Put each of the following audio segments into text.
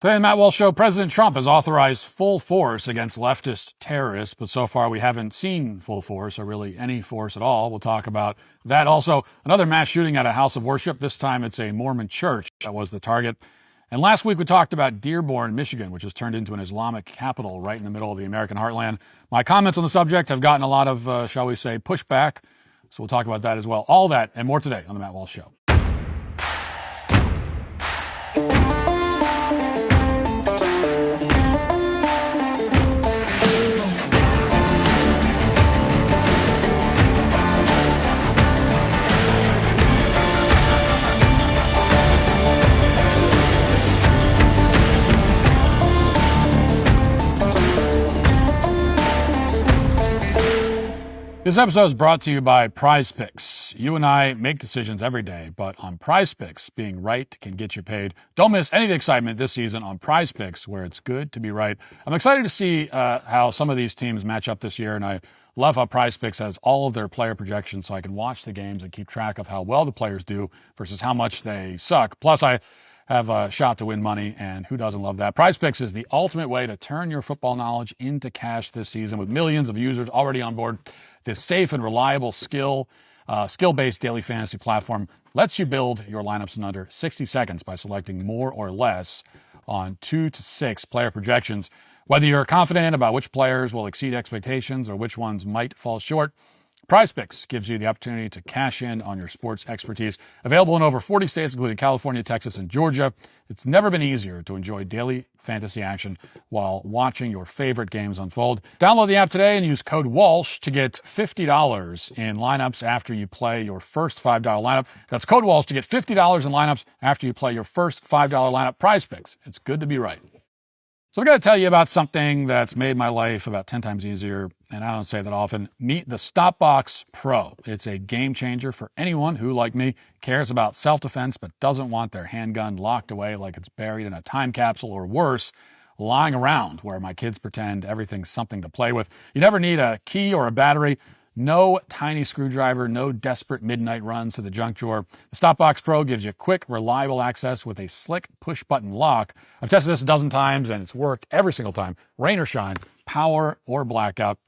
Today on the Matt Walsh Show, President Trump has authorized full force against leftist terrorists, but so far we haven't seen full force, or really any force at all. We'll talk about that. Also, another mass shooting at a house of worship. This time it's a Mormon church that was the target. And last week we talked about Dearborn, Michigan, which has turned into an Islamic capital right in the middle of the American heartland. My comments on the subject have gotten a lot of, shall we say, pushback. So we'll talk about that as well. All that and more today on the Matt Walsh Show. This episode is brought to you by Prize Picks. You and I make decisions every day, but on Prize Picks, being right can get you paid. Don't miss any of the excitement this season on Prize Picks, where it's good to be right. I'm excited to see how some of these teams match up this year, and I love how Prize Picks has all of their player projections so I can watch the games and keep track of how well the players do versus how much they suck. Plus, I have a shot to win money, and who doesn't love that? Prize Picks is the ultimate way to turn your football knowledge into cash this season. With millions of users already on board, this safe and reliable skill-based daily fantasy platform lets you build your lineups in under 60 seconds by selecting more or less on 2 to 6 player projections. Whether you're confident about which players will exceed expectations or which ones might fall short, Prize Picks gives you the opportunity to cash in on your sports expertise. Available in over 40 states, including California, Texas, and Georgia. It's never been easier to enjoy daily fantasy action while watching your favorite games unfold. Download the app today and use code WALSH to get $50 in lineups after you play your first $5 lineup. That's code WALSH to get $50 in lineups after you play your first $5 lineup. Prize Picks. It's good to be right. So I've got to tell you about something that's made my life about 10 times easier, and I don't say that often. Meet the StopBox Pro. It's a game changer for anyone who, like me, cares about self-defense but doesn't want their handgun locked away like it's buried in a time capsule, or worse, lying around where my kids pretend everything's something to play with. You never need a key or a battery. No tiny screwdriver, no desperate midnight runs to the junk drawer. The StopBox Pro gives you quick, reliable access with a slick push-button lock. I've tested this a dozen times, and it's worked every single time, rain or shine, power or blackout.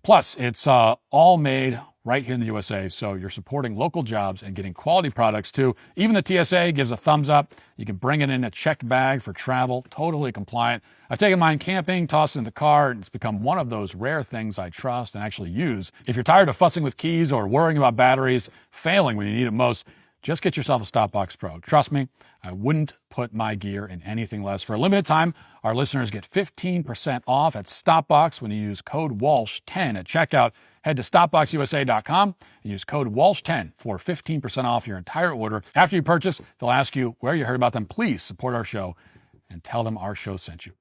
Plus, it's all made right here in the USA, so you're supporting local jobs and getting quality products too. Even the TSA gives a thumbs up. You can bring it in a checked bag for travel, totally compliant. I've taken mine camping, tossed it in the car, and it's become one of those rare things I trust and actually use. If you're tired of fussing with keys or worrying about batteries failing when you need it most, just get yourself a StopBox Pro. Trust me, I wouldn't put my gear in anything less. For a limited time, our listeners get 15% off at StopBox when you use code WALSH10 at checkout. Head to StopBoxUSA.com and use code WALSH10 for 15% off your entire order. After you purchase, they'll ask you where you heard about them. Please support our show and tell them our show sent you.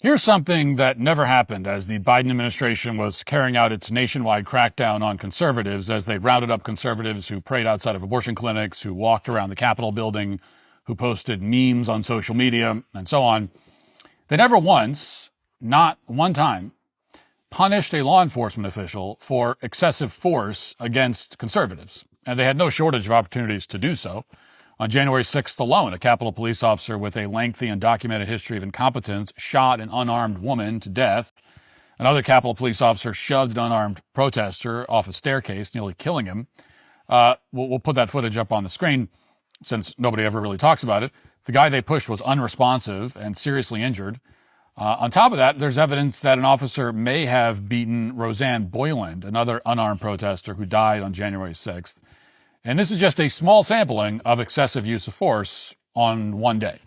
Here's something that never happened as the Biden administration was carrying out its nationwide crackdown on conservatives, as they rounded up conservatives who prayed outside of abortion clinics, who walked around the Capitol building, who posted memes on social media, and so on. They never once, not one time, punished a law enforcement official for excessive force against conservatives, and they had no shortage of opportunities to do so. On January 6th alone, a Capitol police officer with a lengthy and documented history of incompetence shot an unarmed woman to death. Another Capitol police officer shoved an unarmed protester off a staircase, nearly killing him. We'll put that footage up on the screen since nobody ever really talks about it. The guy they pushed was unresponsive and seriously injured. On top of that, there's evidence that an officer may have beaten Roseanne Boyland, another unarmed protester who died on January 6th. And this is just a small sampling of excessive use of force on one day.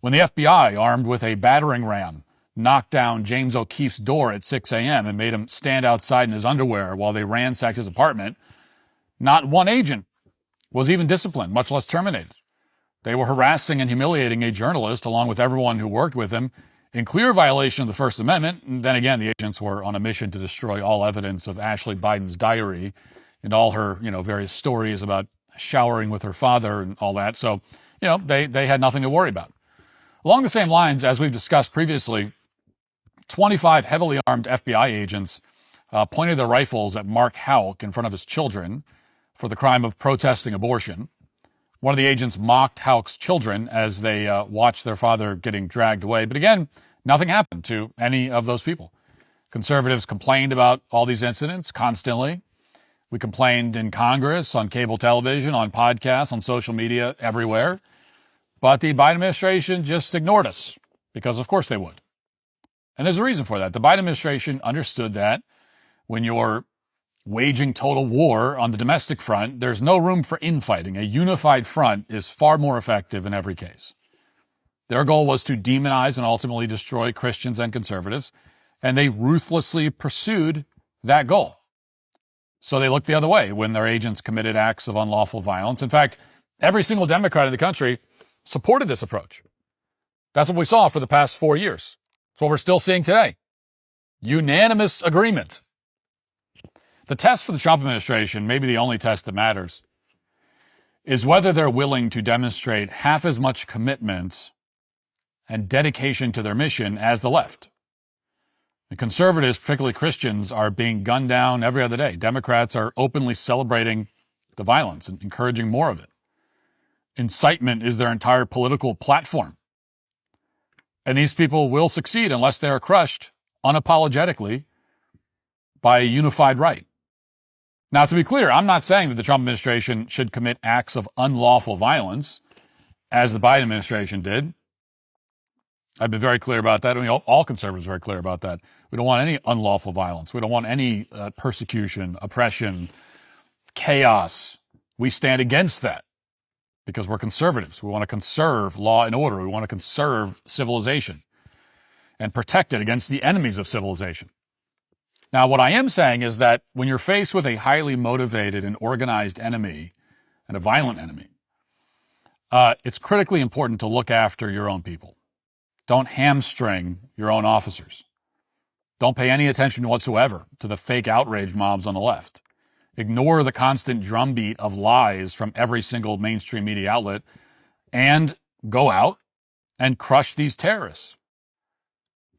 When the FBI, armed with a battering ram, knocked down James O'Keefe's door at 6 a.m. and made him stand outside in his underwear while they ransacked his apartment, not one agent was even disciplined, much less terminated. They were harassing and humiliating a journalist along with everyone who worked with him in clear violation of the First Amendment. And then again, the agents were on a mission to destroy all evidence of Ashley Biden's diary and all her, various stories about showering with her father and all that. So, they had nothing to worry about. Along the same lines, as we've discussed previously, 25 heavily armed FBI agents pointed their rifles at Mark Houck in front of his children for the crime of protesting abortion. One of the agents mocked Houck's children as they watched their father getting dragged away. But again, nothing happened to any of those people. Conservatives complained about all these incidents constantly. We complained in Congress, on cable television, on podcasts, on social media, everywhere. But the Biden administration just ignored us because, of course, they would. And there's a reason for that. The Biden administration understood that when you're waging total war on the domestic front, there's no room for infighting. A unified front is far more effective in every case. Their goal was to demonize and ultimately destroy Christians and conservatives, and they ruthlessly pursued that goal. So they looked the other way when their agents committed acts of unlawful violence. In fact, every single Democrat in the country supported this approach. That's what we saw for the past 4 years. It's what we're still seeing today. Unanimous agreement. The test for the Trump administration, maybe the only test that matters, is whether they're willing to demonstrate half as much commitment and dedication to their mission as the left. The conservatives, particularly Christians, are being gunned down every other day. Democrats are openly celebrating the violence and encouraging more of it. Incitement is their entire political platform. And these people will succeed unless they are crushed unapologetically by a unified right. Now, to be clear, I'm not saying that the Trump administration should commit acts of unlawful violence, as the Biden administration did. I've been very clear about that. I mean, all conservatives are very clear about that. We don't want any unlawful violence. We don't want any persecution, oppression, chaos. We stand against that because we're conservatives. We want to conserve law and order. We want to conserve civilization and protect it against the enemies of civilization. Now, what I am saying is that when you're faced with a highly motivated and organized enemy and a violent enemy, it's critically important to look after your own people. Don't hamstring your own officers. Don't pay any attention whatsoever to the fake outrage mobs on the left. Ignore the constant drumbeat of lies from every single mainstream media outlet and go out and crush these terrorists.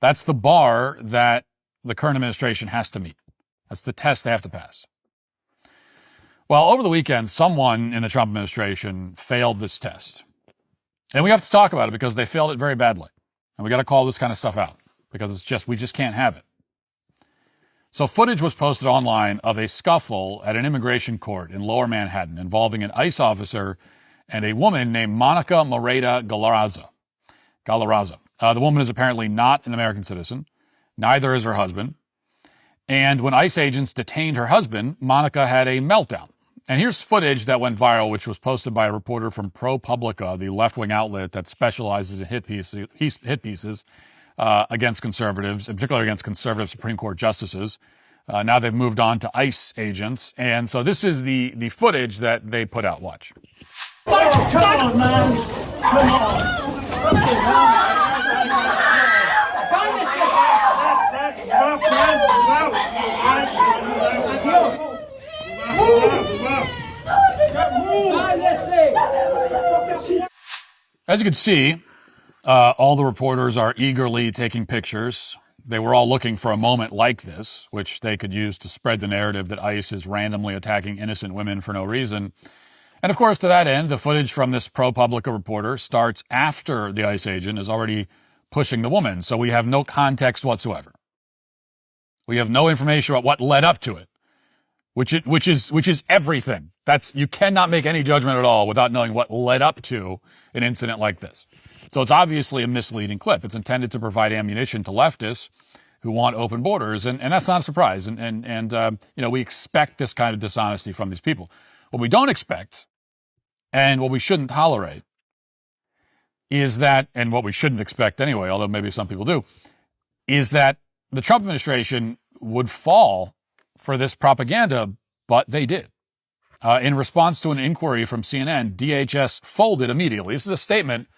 That's the bar that the current administration has to meet. That's the test they have to pass. Well, over the weekend, someone in the Trump administration failed this test. And we have to talk about it because they failed it very badly. And we got to call this kind of stuff out because we just can't have it. So footage was posted online of a scuffle at an immigration court in Lower Manhattan involving an ICE officer and a woman named Monica Moreda Galarraza. The woman is apparently not an American citizen. Neither is her husband. And when ICE agents detained her husband, Monica had a meltdown. And here's footage that went viral, which was posted by a reporter from ProPublica, the left-wing outlet that specializes in hit pieces against conservatives, in particular against conservative Supreme Court justices. Now they've moved on to ICE agents. And so this is the footage that they put out. Watch. Oh, come on, man. Come on. As you can see, all the reporters are eagerly taking pictures. They were all looking for a moment like this, which they could use to spread the narrative that ICE is randomly attacking innocent women for no reason. And of course, to that end, the footage from this ProPublica reporter starts after the ICE agent is already pushing the woman. So we have no context whatsoever. We have no information about what led up to it, which is everything. You cannot make any judgment at all without knowing what led up to an incident like this. So it's obviously a misleading clip. It's intended to provide ammunition to leftists who want open borders, and that's not a surprise. And we expect this kind of dishonesty from these people. What we don't expect, and what we shouldn't tolerate, is that, and what we shouldn't expect anyway, although maybe some people do, is that the Trump administration would fall for this propaganda, but they did. In response to an inquiry from CNN, DHS folded immediately. This is a statement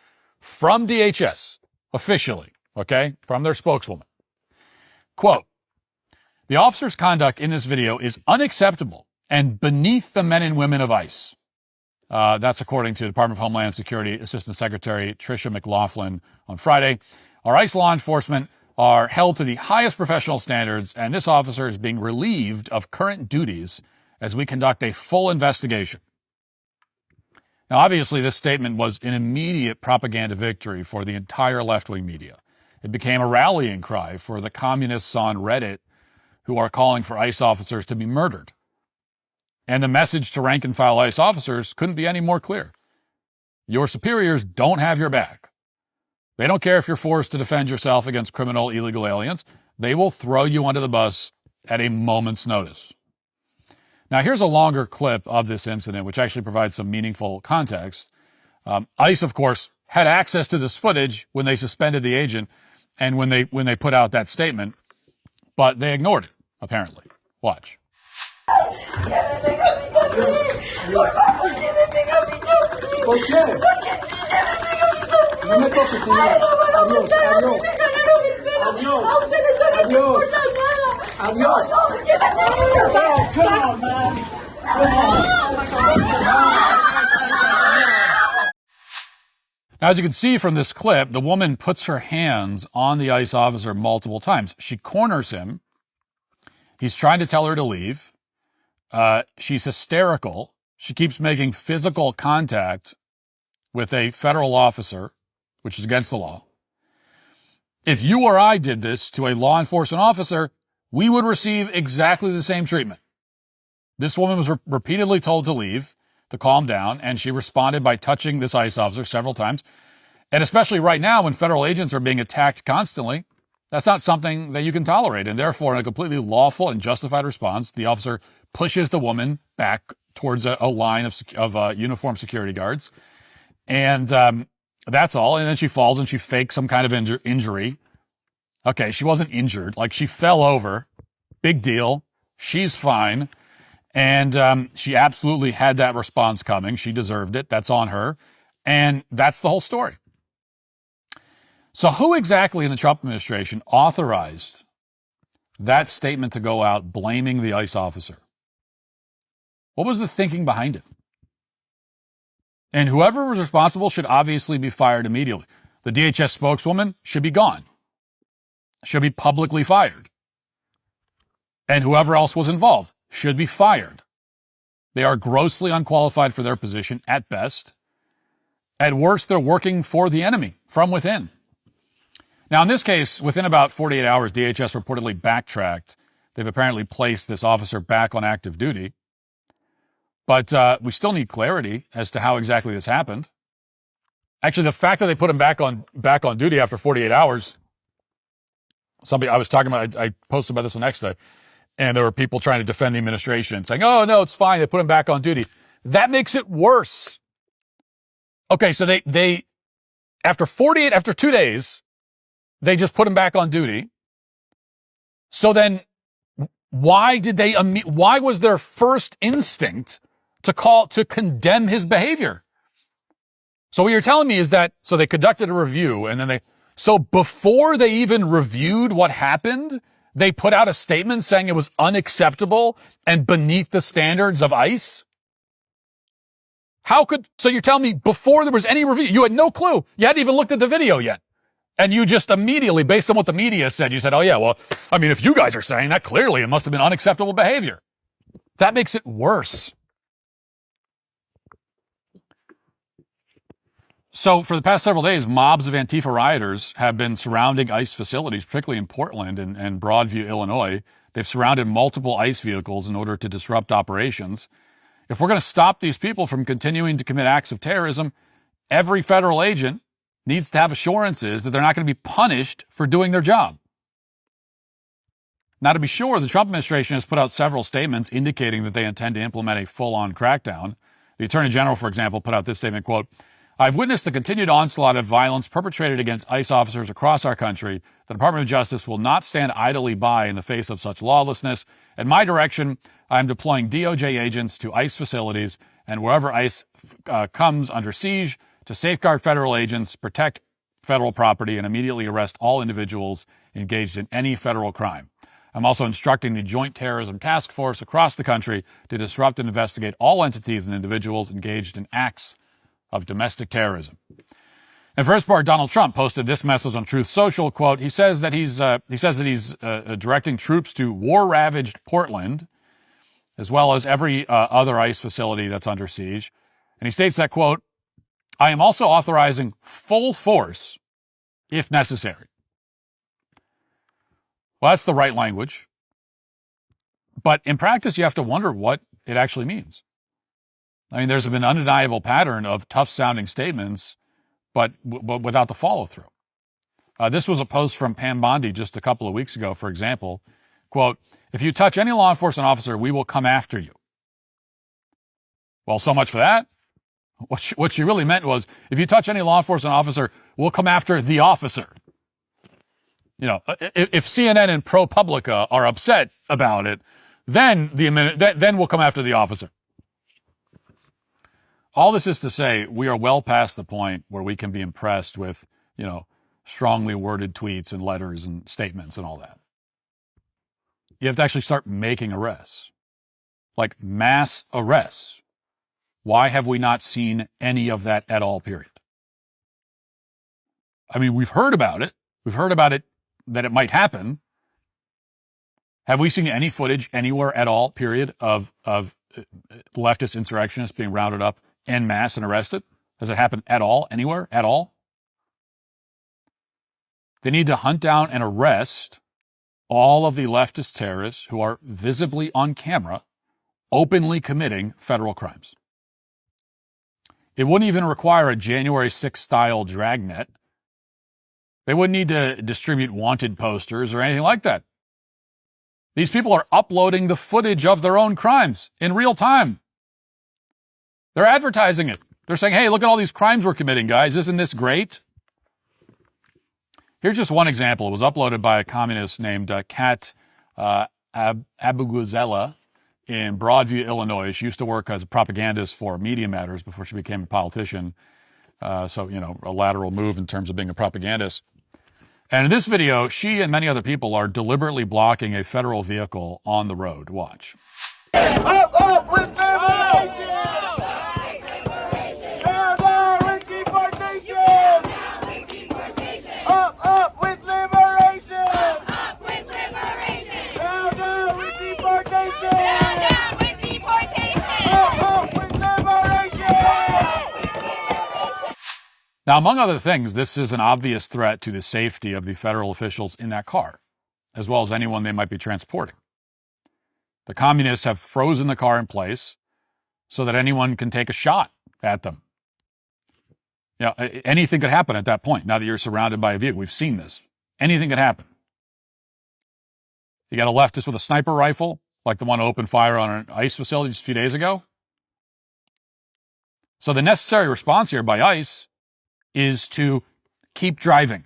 from DHS, officially, okay, from their spokeswoman. Quote, "The officer's conduct in this video is unacceptable and beneath the men and women of ICE." That's according to Department of Homeland Security Assistant Secretary Tricia McLaughlin on Friday. "Our ICE law enforcement are held to the highest professional standards, and this officer is being relieved of current duties as we conduct a full investigation." Now, obviously, this statement was an immediate propaganda victory for the entire left-wing media. It became a rallying cry for the communists on Reddit who are calling for ICE officers to be murdered. And the message to rank-and-file ICE officers couldn't be any more clear. Your superiors don't have your back. They don't care if you're forced to defend yourself against criminal illegal aliens. They will throw you under the bus at a moment's notice. Now, here's a longer clip of this incident, which actually provides some meaningful context. ICE, of course, had access to this footage when they suspended the agent and when they put out that statement, but they ignored it, apparently. Watch. No me toques, señora. Adiós, adiós. Adiós. Adiós. Adiós. Oh, come on, man. Now, as you can see from this clip, the woman puts her hands on the ICE officer multiple times. She corners him. He's trying to tell her to leave. She's hysterical. She keeps making physical contact with a federal officer, which is against the law. If you or I did this to a law enforcement officer, we would receive exactly the same treatment. This woman was repeatedly told to leave, to calm down, and she responded by touching this ICE officer several times. And especially right now when federal agents are being attacked constantly, that's not something that you can tolerate. And therefore, in a completely lawful and justified response, the officer pushes the woman back towards a line of uniformed security guards. And that's all. And then she falls and she fakes some kind of injury. Okay, she wasn't injured. Like, she fell over. Big deal. She's fine. And she absolutely had that response coming. She deserved it. That's on her. And that's the whole story. So who exactly in the Trump administration authorized that statement to go out blaming the ICE officer? What was the thinking behind it? And whoever was responsible should obviously be fired immediately. The DHS spokeswoman should be gone. Should be publicly fired. And whoever else was involved should be fired. They are grossly unqualified for their position at best. At worst, they're working for the enemy from within. Now, in this case, within about 48 hours, DHS reportedly backtracked. They've apparently placed this officer back on active duty. But we still need clarity as to how exactly this happened. Actually, the fact that they put him back on duty after 48 hours, I was talking about, I posted about this on X today, and there were people trying to defend the administration saying, oh, no, it's fine. They put him back on duty. That makes it worse. Okay, so they after 2 days, they just put him back on duty. So then why was their first instinct to condemn his behavior? So what you're telling me is that, so they conducted a review and then so before they even reviewed what happened, they put out a statement saying it was unacceptable and beneath the standards of ICE? So you're telling me before there was any review, you had no clue. You hadn't even looked at the video yet. And you just immediately, based on what the media said, you said, oh yeah, well, I mean, if you guys are saying that, clearly it must have been unacceptable behavior. That makes it worse. So for the past several days, mobs of Antifa rioters have been surrounding ICE facilities, particularly in Portland and Broadview, Illinois. They've surrounded multiple ICE vehicles in order to disrupt operations. If we're going to stop these people from continuing to commit acts of terrorism, every federal agent needs to have assurances that they're not going to be punished for doing their job. Now, to be sure, the Trump administration has put out several statements indicating that they intend to implement a full-on crackdown. The Attorney General, for example, put out this statement, quote, I've witnessed the continued onslaught of violence perpetrated against ICE officers across our country. The Department of Justice will not stand idly by in the face of such lawlessness. At my direction, I am deploying DOJ agents to ICE facilities and wherever ICE comes under siege to safeguard federal agents, protect federal property, and immediately arrest all individuals engaged in any federal crime. I'm also instructing the Joint Terrorism Task Force across the country to disrupt and investigate all entities and individuals engaged in acts of domestic terrorism. And for his part, Donald Trump posted this message on Truth Social, quote, he says that he's directing troops to war-ravaged Portland, as well as every other ICE facility that's under siege. And he states that, quote, I am also authorizing full force if necessary. Well, that's the right language. But in practice, you have to wonder what it actually means. I mean, there's been an undeniable pattern of tough-sounding statements, but without the follow-through. This was a post from Pam Bondi just a couple of weeks ago, for example. Quote, if you touch any law enforcement officer, we will come after you. Well, so much for that. What she really meant was, if you touch any law enforcement officer, we'll come after the officer. You know, if CNN and ProPublica are upset about it, then we'll come after the officer. All this is to say, we are well past the point where we can be impressed with, you know, strongly worded tweets and letters and statements and all that. You have to actually start making arrests, like mass arrests. Why have we not seen any of that at all, period? I mean, we've heard about it. We've heard about it, that it might happen. Have we seen any footage anywhere at all, period, of leftist insurrectionists being rounded up en masse and arrested? Has it happened at all, anywhere, at all? They need to hunt down and arrest all of the leftist terrorists who are visibly on camera, openly committing federal crimes. It wouldn't even require a January 6th style dragnet. They wouldn't need to distribute wanted posters or anything like that. These people are uploading the footage of their own crimes in real time. They're advertising it. They're saying, hey, look at all these crimes we're committing, guys. Isn't this great? Here's just one example. It was uploaded by a communist named Kat Abuguzela in Broadview, Illinois. She used to work as a propagandist for Media Matters before she became a politician. So, you know, a lateral move in terms of being a propagandist. And in this video, she and many other people are deliberately blocking a federal vehicle on the road. Watch. Up with liberation! Down, down with deportation! Up with liberation! Down, down with deportation! Up with liberation! Now, among other things, this is an obvious threat to the safety of the federal officials in that car, as well as anyone they might be transporting. The communists have frozen the car in place so that anyone can take a shot at them. You know, anything could happen at that point. Now that you're surrounded by a vehicle, we've seen this. Anything could happen. You got a leftist with a sniper rifle, like the one who opened fire on an ICE facility just a few days ago. So the necessary response here by ICE is to keep driving.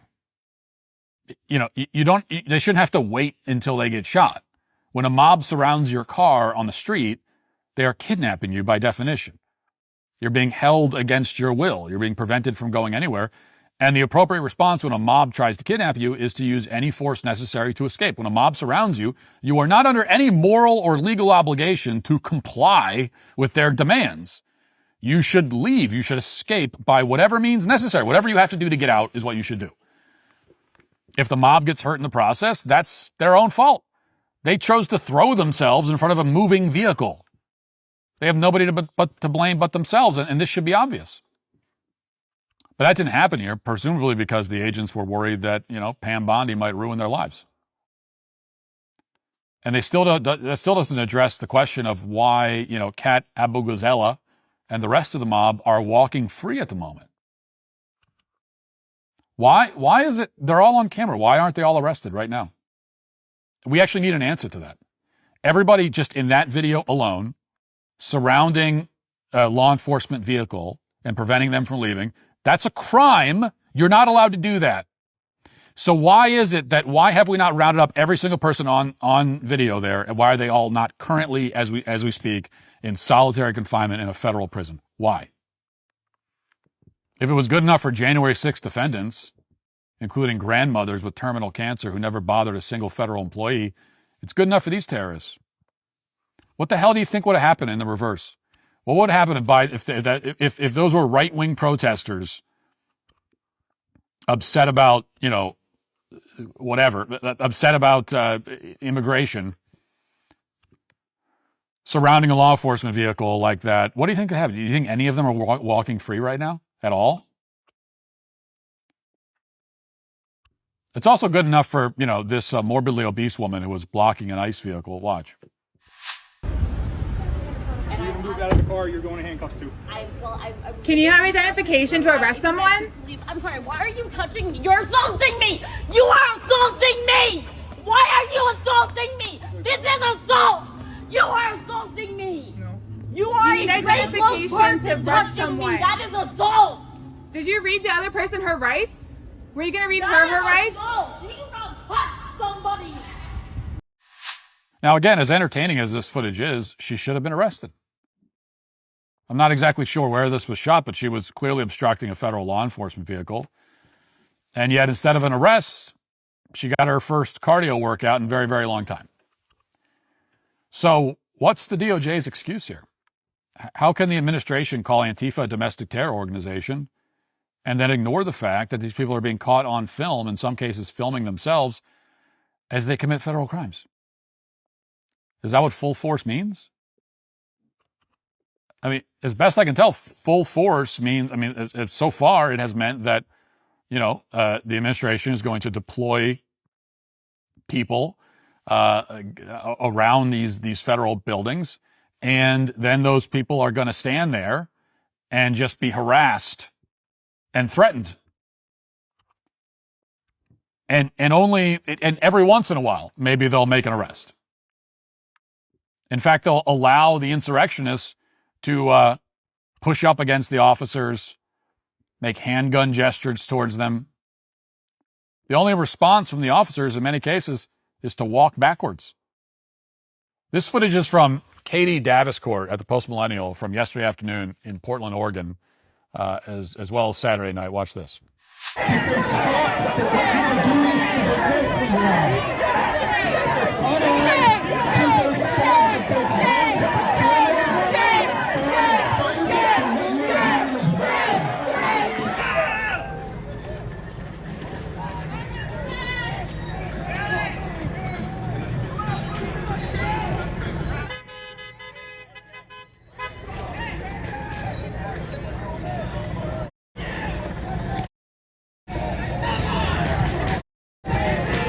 You know, they shouldn't have to wait until they get shot. When a mob surrounds your car on the street, they are kidnapping you by definition. You're being held against your will. You're being prevented from going anywhere. And the appropriate response when a mob tries to kidnap you is to use any force necessary to escape. When a mob surrounds you, you are not under any moral or legal obligation to comply with their demands. You should leave. You should escape by whatever means necessary. Whatever you have to do to get out is what you should do. If the mob gets hurt in the process, that's their own fault. They chose to throw themselves in front of a moving vehicle. They have nobody to blame but themselves, and this should be obvious. But that didn't happen here, presumably because the agents were worried that, you know, Pam Bondi might ruin their lives. And that still doesn't address the question of why, you know, Kat Abuguzela and the rest of the mob are walking free at the moment. Why is it they're all on camera? Why aren't they all arrested right now? We actually need an answer to that. Everybody just in that video alone, surrounding a law enforcement vehicle and preventing them from leaving, that's a crime. You're not allowed to do that. So why have we not rounded up every single person on video there? And why are they all not currently, as we speak, in solitary confinement in a federal prison? Why? If it was good enough for January 6th defendants, including grandmothers with terminal cancer who never bothered a single federal employee, it's good enough for these terrorists. What the hell do you think would have happened in the reverse? What would happen if those were right-wing protesters upset about, you know, whatever, upset about immigration, surrounding a law enforcement vehicle like that. What do you think could happen? Do you think any of them are walking free right now at all? It's also good enough for, this morbidly obese woman who was blocking an ICE vehicle. Watch. Move out of the car, you're going to handcuffs too. Can you have identification to arrest someone? Please, I'm sorry, why are you touching me? You're assaulting me! You are assaulting me! Why are you assaulting me? This is assault! You are assaulting me! No. You are You need a grateful identification to person arrest touching someone. me! That is assault! Did you read the other person her rights? Were you going to read That her is rights? assault! You do not touch somebody! Now, again, as entertaining as this footage is, she should have been arrested. I'm not exactly sure where this was shot, but she was clearly obstructing a federal law enforcement vehicle. And yet, instead of an arrest, she got her first cardio workout in a very, very long time. So what's the DOJ's excuse here? How can the administration call Antifa a domestic terror organization and then ignore the fact that these people are being caught on film, in some cases filming themselves, as they commit federal crimes? Is that what full force means? I mean, as best I can tell, full force means, so far it has meant that, the administration is going to deploy people around these federal buildings, and then those people are going to stand there and just be harassed and threatened. And every once in a while, maybe they'll make an arrest. In fact, they'll allow the insurrectionists to push up against the officers, make handgun gestures towards them. The only response from the officers in many cases is to walk backwards. This footage is from Katie Daviscourt at the Post Millennial from yesterday afternoon in Portland, Oregon, as well as Saturday night. Watch this.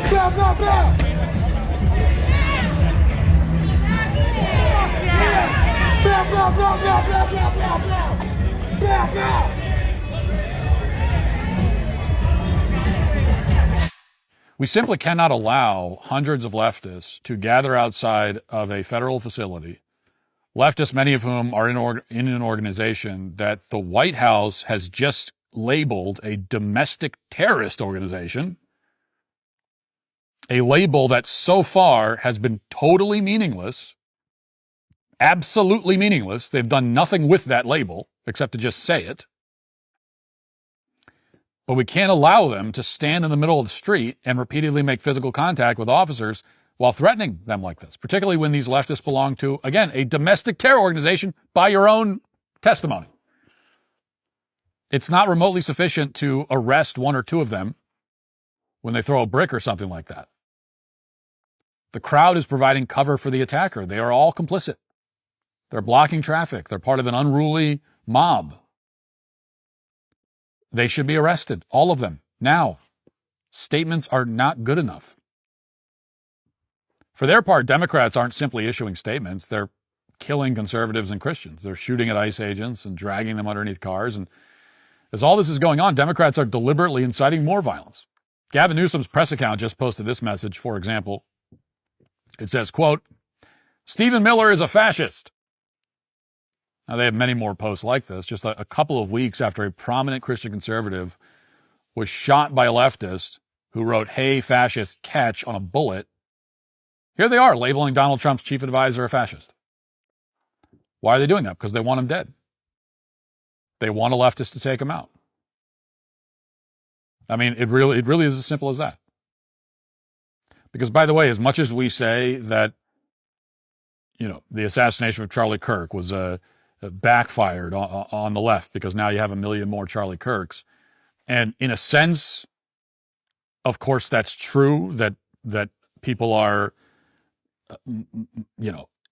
Blah, blah, blah. Blah, blah, blah, blah, blah, blah, blah, blah. Blah, blah. We simply cannot allow hundreds of leftists to gather outside of a federal facility, leftists, many of whom are in an organization that the White House has just labeled a domestic terrorist organization, a label that so far has been totally meaningless, absolutely meaningless. They've done nothing with that label except to just say it. But we can't allow them to stand in the middle of the street and repeatedly make physical contact with officers while threatening them like this, particularly when these leftists belong to, again, a domestic terror organization by your own testimony. It's not remotely sufficient to arrest one or two of them when they throw a brick or something like that. The crowd is providing cover for the attacker. They are all complicit. They're blocking traffic. They're part of an unruly mob. They should be arrested, all of them, now. Statements are not good enough. For their part, Democrats aren't simply issuing statements. They're killing conservatives and Christians. They're shooting at ICE agents and dragging them underneath cars. And as all this is going on, Democrats are deliberately inciting more violence. Gavin Newsom's press account just posted this message, for example. It says, quote, "Stephen Miller is a fascist." Now, they have many more posts like this, just a couple of weeks after a prominent Christian conservative was shot by a leftist who wrote, "Hey, fascist, catch" on a bullet. Here they are labeling Donald Trump's chief advisor a fascist. Why are they doing that? Because they want him dead. They want a leftist to take him out. I mean, it really is as simple as that. Because, by the way, as much as we say that, the assassination of Charlie Kirk was backfired on the left because now you have a million more Charlie Kirks, and in a sense, of course, that's true that people are,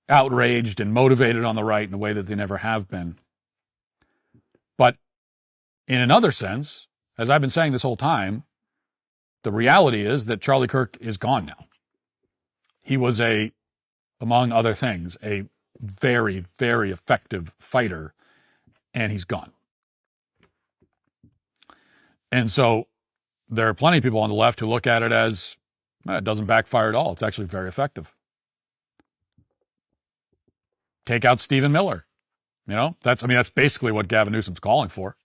outraged and motivated on the right in a way that they never have been. But in another sense, as I've been saying this whole time, the reality is that Charlie Kirk is gone now. He was among other things, a very, very effective fighter, and he's gone. And so there are plenty of people on the left who look at it as, it doesn't backfire at all. It's actually very effective. Take out Stephen Miller. That's basically what Gavin Newsom's calling for.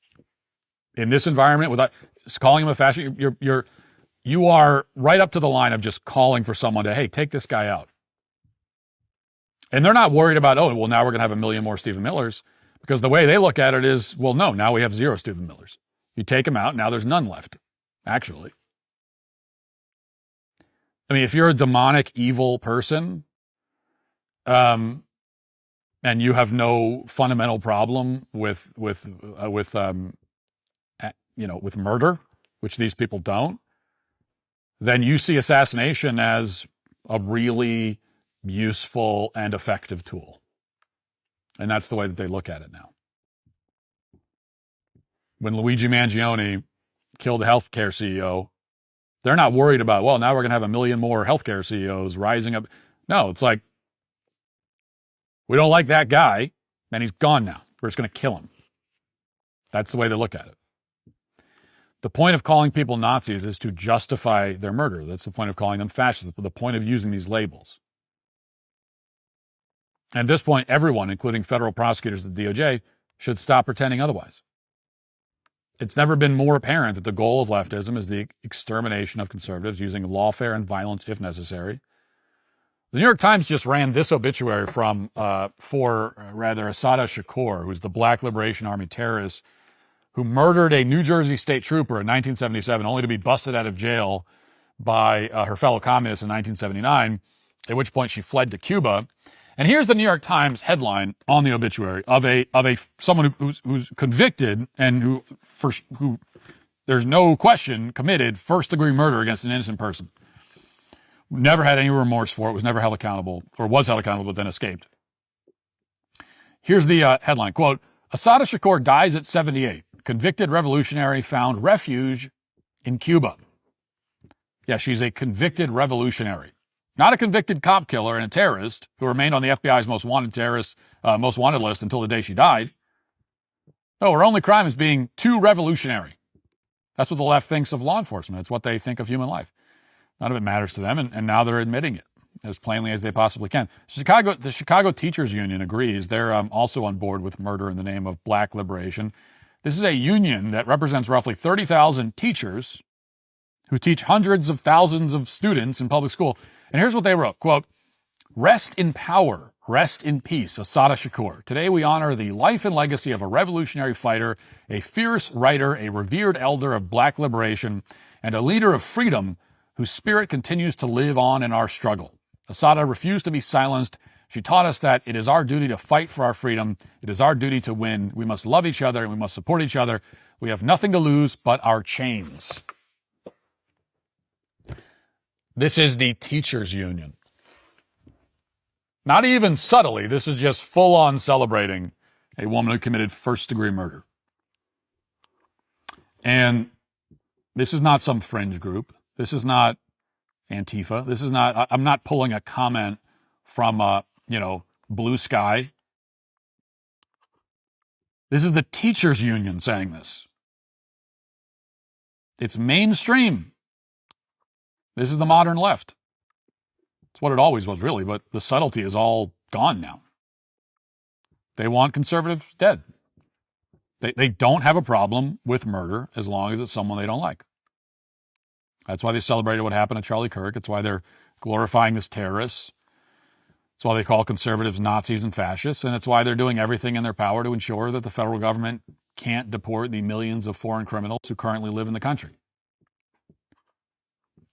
In this environment, without calling him a fascist, you are right up to the line of just calling for someone to, hey, take this guy out. And they're not worried about, now we're going to have 1 million more Stephen Millers, because the way they look at it is, no, now we have 0 Stephen Millers. You take him out, now there's none left, actually. If you're a demonic, evil person, and you have no fundamental problem with murder, which these people don't, then you see assassination as a really useful and effective tool. And that's the way that they look at it now. When Luigi Mangione killed the healthcare CEO, they're not worried about, now we're going to have 1 million more healthcare CEOs rising up. No, it's like, we don't like that guy, and he's gone now. We're just going to kill him. That's the way they look at it. The point of calling people Nazis is to justify their murder. That's the point of calling them fascists, the point of using these labels. At this point, everyone, including federal prosecutors at the DOJ, should stop pretending otherwise. It's never been more apparent that the goal of leftism is the extermination of conservatives using lawfare and violence if necessary. The New York Times just ran this obituary for Assata Shakur, who's the Black Liberation Army terrorist who murdered a New Jersey state trooper in 1977, only to be busted out of jail by her fellow communists in 1979, at which point she fled to Cuba. And here's the New York Times headline on the obituary of someone who's convicted and who there's no question committed first-degree murder against an innocent person. Never had any remorse for it, was never held accountable, or was held accountable, but then escaped. Here's the headline, quote, Assata Shakur dies at 78. Convicted revolutionary found refuge in Cuba. Yeah, she's a convicted revolutionary. Not a convicted cop killer and a terrorist who remained on the FBI's most wanted list until the day she died. No, her only crime is being too revolutionary. That's what the left thinks of law enforcement. It's what they think of human life. None of it matters to them, and now they're admitting it as plainly as they possibly can. The Chicago Teachers Union agrees. They're also on board with murder in the name of black liberation. This is a union that represents roughly 30,000 teachers who teach hundreds of thousands of students in public school. And here's what they wrote, quote, rest in power, rest in peace, Assata Shakur. Today we honor the life and legacy of a revolutionary fighter, a fierce writer, a revered elder of black liberation, and a leader of freedom whose spirit continues to live on in our struggle. Assata refused to be silenced. She taught us that it is our duty to fight for our freedom. It is our duty to win. We must love each other and we must support each other. We have nothing to lose but our chains. This is the teachers union. Not even subtly. This is just full on celebrating a woman who committed first-degree murder. And this is not some fringe group. This is not Antifa. This is not, I'm not pulling a comment from, Blue Sky. This is the teachers union saying this. It's mainstream. This is the modern left. It's what it always was, really, but the subtlety is all gone now. They want conservatives dead. They don't have a problem with murder as long as it's someone they don't like. That's why they celebrated what happened to Charlie Kirk. It's why they're glorifying this terrorist. It's why they call conservatives Nazis and fascists. And it's why they're doing everything in their power to ensure that the federal government can't deport the millions of foreign criminals who currently live in the country.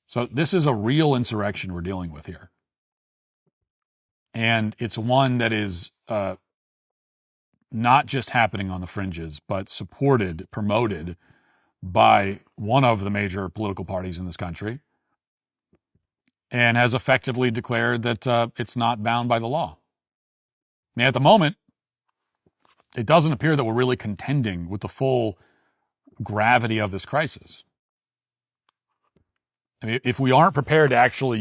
So this is a real insurrection we're dealing with here. And it's one that is not just happening on the fringes, but supported, promoted by one of the major political parties in this country, and has effectively declared that it's not bound by the law. I mean, at the moment, it doesn't appear that we're really contending with the full gravity of this crisis. I mean, if we aren't prepared to actually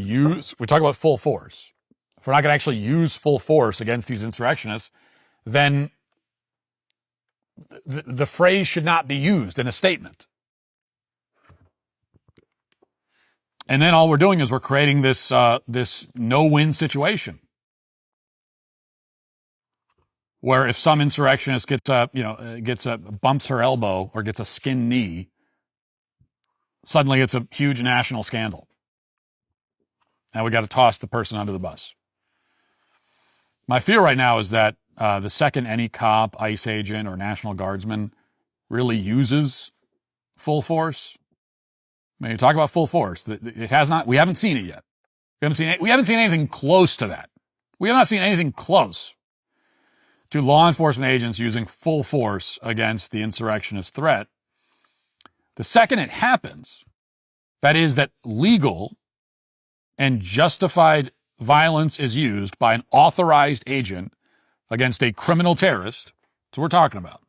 we talk about full force. If we're not going to actually use full force against these insurrectionists, then the phrase should not be used in a statement. And then all we're doing is we're creating this no-win situation, where if some insurrectionist bumps her elbow or gets a skinned knee, suddenly it's a huge national scandal. And we got to toss the person under the bus. My fear right now is that the second any cop, ICE agent, or National Guardsman really uses full force, I mean, you talk about full force. We haven't seen it yet. We haven't seen anything close to that. We have not seen anything close to law enforcement agents using full force against the insurrectionist threat. The second it happens, that is, that legal and justified violence is used by an authorized agent against a criminal terrorist, that's what we're talking about.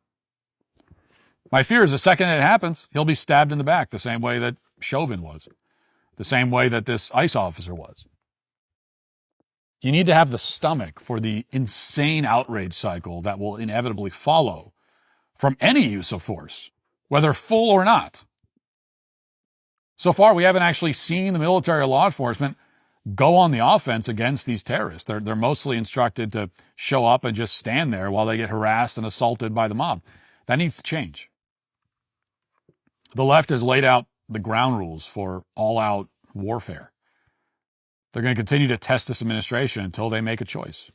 My fear is the second it happens, he'll be stabbed in the back the same way that Chauvin was, the same way that this ICE officer was. You need to have the stomach for the insane outrage cycle that will inevitably follow from any use of force, whether full or not. So far, we haven't actually seen the military or law enforcement go on the offense against these terrorists. They're mostly instructed to show up and just stand there while they get harassed and assaulted by the mob. That needs to change. The left has laid out the ground rules for all-out warfare. They're going to continue to test this administration until they make a choice.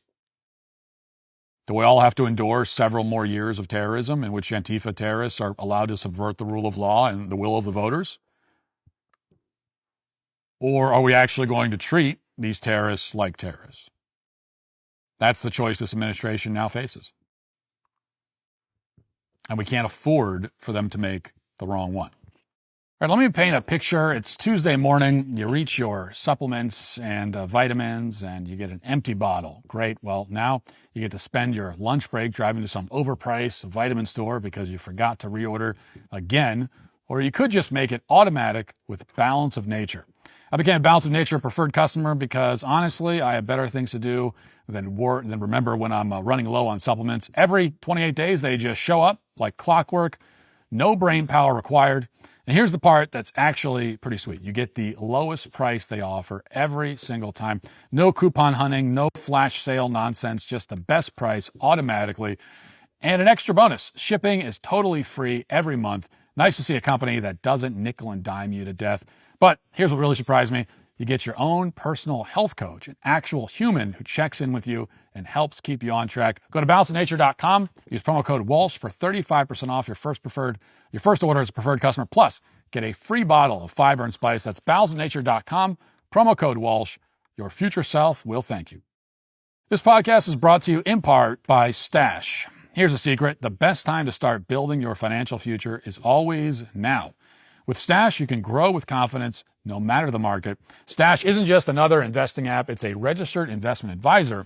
Do we all have to endure several more years of terrorism in which Antifa terrorists are allowed to subvert the rule of law and the will of the voters? Or are we actually going to treat these terrorists like terrorists? That's the choice this administration now faces. And we can't afford for them to make the wrong one. All right, let me paint a picture. It's Tuesday morning. You reach your supplements and vitamins, and you get an empty bottle. Great. Well, now you get to spend your lunch break driving to some overpriced vitamin store because you forgot to reorder again. Or you could just make it automatic with Balance of Nature. I became a Balance of Nature preferred customer because, honestly, I have better things to do than remember when I'm running low on supplements. Every 28 days, they just show up like clockwork. No brain power required. And here's the part that's actually pretty sweet. You get the lowest price they offer every single time. No coupon hunting, no flash sale nonsense, just the best price automatically. And an extra bonus. Shipping is totally free every month. Nice to see a company that doesn't nickel and dime you to death. But here's what really surprised me. You get your own personal health coach, an actual human who checks in with you and helps keep you on track. Go to balanceofnature.com. Use promo code Walsh for 35% off your first order as a preferred customer. Plus, get a free bottle of fiber and spice. That's balanceofnature.com. Promo code Walsh. Your future self will thank you. This podcast is brought to you in part by Stash. Here's a secret. The best time to start building your financial future is always now. With Stash, you can grow with confidence no matter the market. Stash isn't just another investing app. It's a registered investment advisor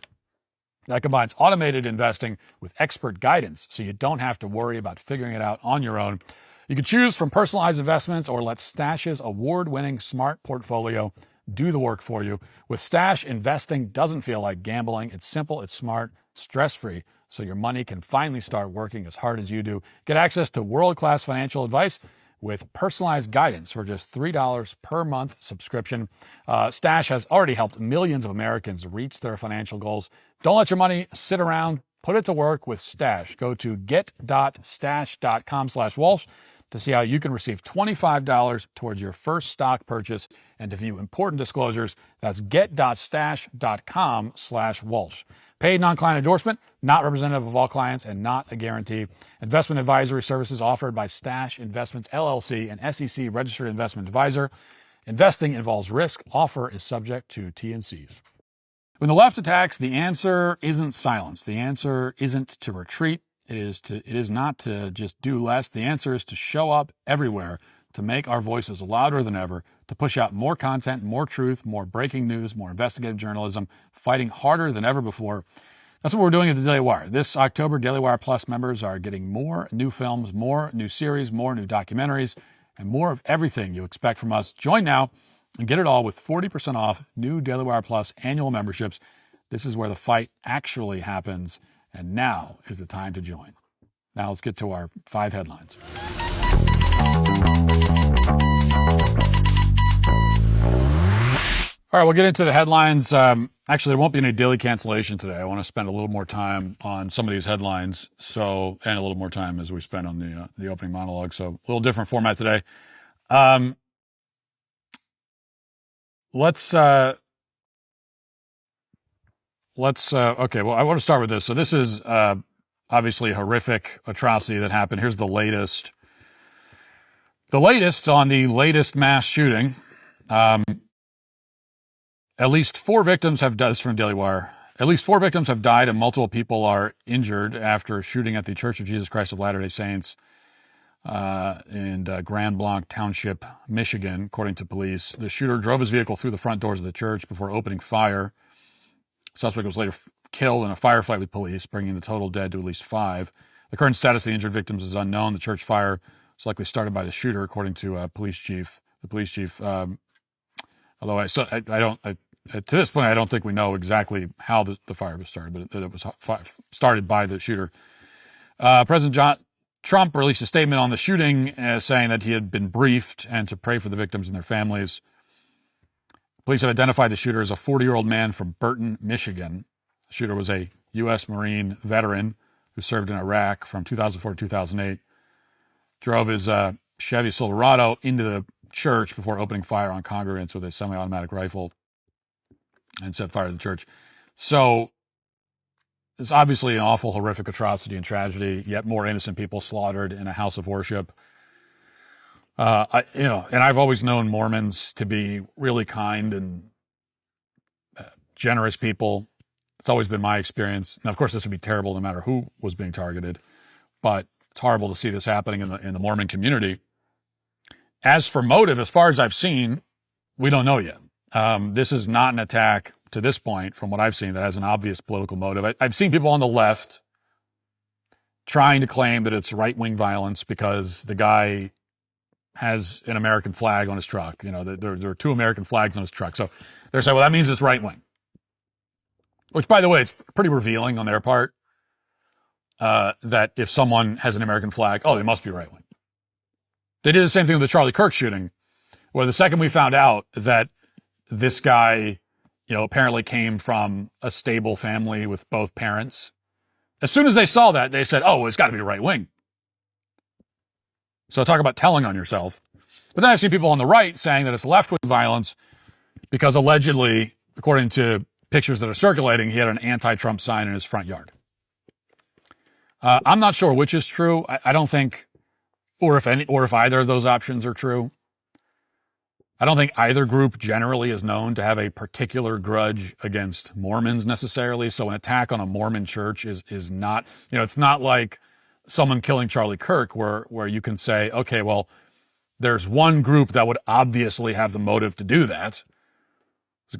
that combines automated investing with expert guidance so you don't have to worry about figuring it out on your own. You can choose from personalized investments or let Stash's award-winning smart portfolio do the work for you. With Stash, investing doesn't feel like gambling. It's simple, it's smart, stress-free, so your money can finally start working as hard as you do. Get access to world-class financial advice with personalized guidance for just $3 per month subscription. Stash has already helped millions of Americans reach their financial goals. Don't let your money sit around. Put it to work with Stash. Go to get.stash.com/Walsh to see how you can receive $25 towards your first stock purchase and to view important disclosures. That's get.stash.com/Walsh. Paid non-client endorsement, not representative of all clients and not a guarantee. Investment advisory services offered by Stash Investments, LLC, an SEC registered investment advisor. Investing involves risk. Offer is subject to T&Cs. When the left attacks, the answer isn't silence. The answer isn't to retreat. It is not to just do less. The answer is to show up everywhere, to make our voices louder than ever, to push out more content, more truth, more breaking news, more investigative journalism, fighting harder than ever before. That's what we're doing at the Daily Wire. This October, Daily Wire Plus members are getting more new films, more new series, more new documentaries, and more of everything you expect from us. Join now and get it all with 40% off new Daily Wire Plus annual memberships. This is where the fight actually happens, and now is the time to join. Now let's get to our 5 headlines. All right, we'll get into the headlines. Actually, there won't be any daily cancellation today. I want to spend a little more time on some of these headlines, and a little more time as we spend on the opening monologue. So a little different format today. Okay. Well, I want to start with this. So this is obviously a horrific atrocity that happened. Here's the latest. The latest on the latest mass shooting. At least 4 victims have died. This is from Daily Wire. At least 4 victims have died and multiple people are injured after a shooting at the Church of Jesus Christ of Latter-day Saints in Grand Blanc Township, Michigan, according to police. The shooter drove his vehicle through the front doors of the church before opening fire. The suspect was later killed in a firefight with police, bringing the total dead to at least 5. The current status of the injured victims is unknown. The church fire was likely started by the shooter, according to the police chief. Although to this point, I don't think we know exactly how the fire was started, but that it was started by the shooter. President Trump released a statement on the shooting saying that he had been briefed and to pray for the victims and their families. Police have identified the shooter as a 40-year-old man from Burton, Michigan. The shooter was a U.S. Marine veteran who served in Iraq from 2004 to 2008. Drove his Chevy Silverado into the church before opening fire on congregants with a semi-automatic rifle and set fire to the church. So it's obviously an awful, horrific atrocity and tragedy, yet more innocent people slaughtered in a house of worship. And I've always known Mormons to be really kind and generous people. It's always been my experience. Now, of course, this would be terrible no matter who was being targeted, but it's horrible to see this happening in the Mormon community. As for motive, as far as I've seen, we don't know yet. This is not an attack to this point, from what I've seen, that has an obvious political motive. I've seen people on the left trying to claim that it's right-wing violence because the guy has an American flag on his truck. You know, there are 2 American flags on his truck. So they're saying, well, that means it's right-wing. Which, by the way, it's pretty revealing on their part that if someone has an American flag, they must be right-wing. They did the same thing with the Charlie Kirk shooting, where the second we found out that this guy, apparently came from a stable family with both parents, as soon as they saw that, they said, it's got to be right wing. So talk about telling on yourself. But then I've seen people on the right saying that it's left-wing violence because allegedly, according to pictures that are circulating, he had an anti-Trump sign in his front yard. I'm not sure which is true. I don't think, or if either of those options are true. I don't think either group generally is known to have a particular grudge against Mormons necessarily. So an attack on a Mormon church is not, it's not like someone killing Charlie Kirk where you can say, okay, well, there's one group that would obviously have the motive to do that.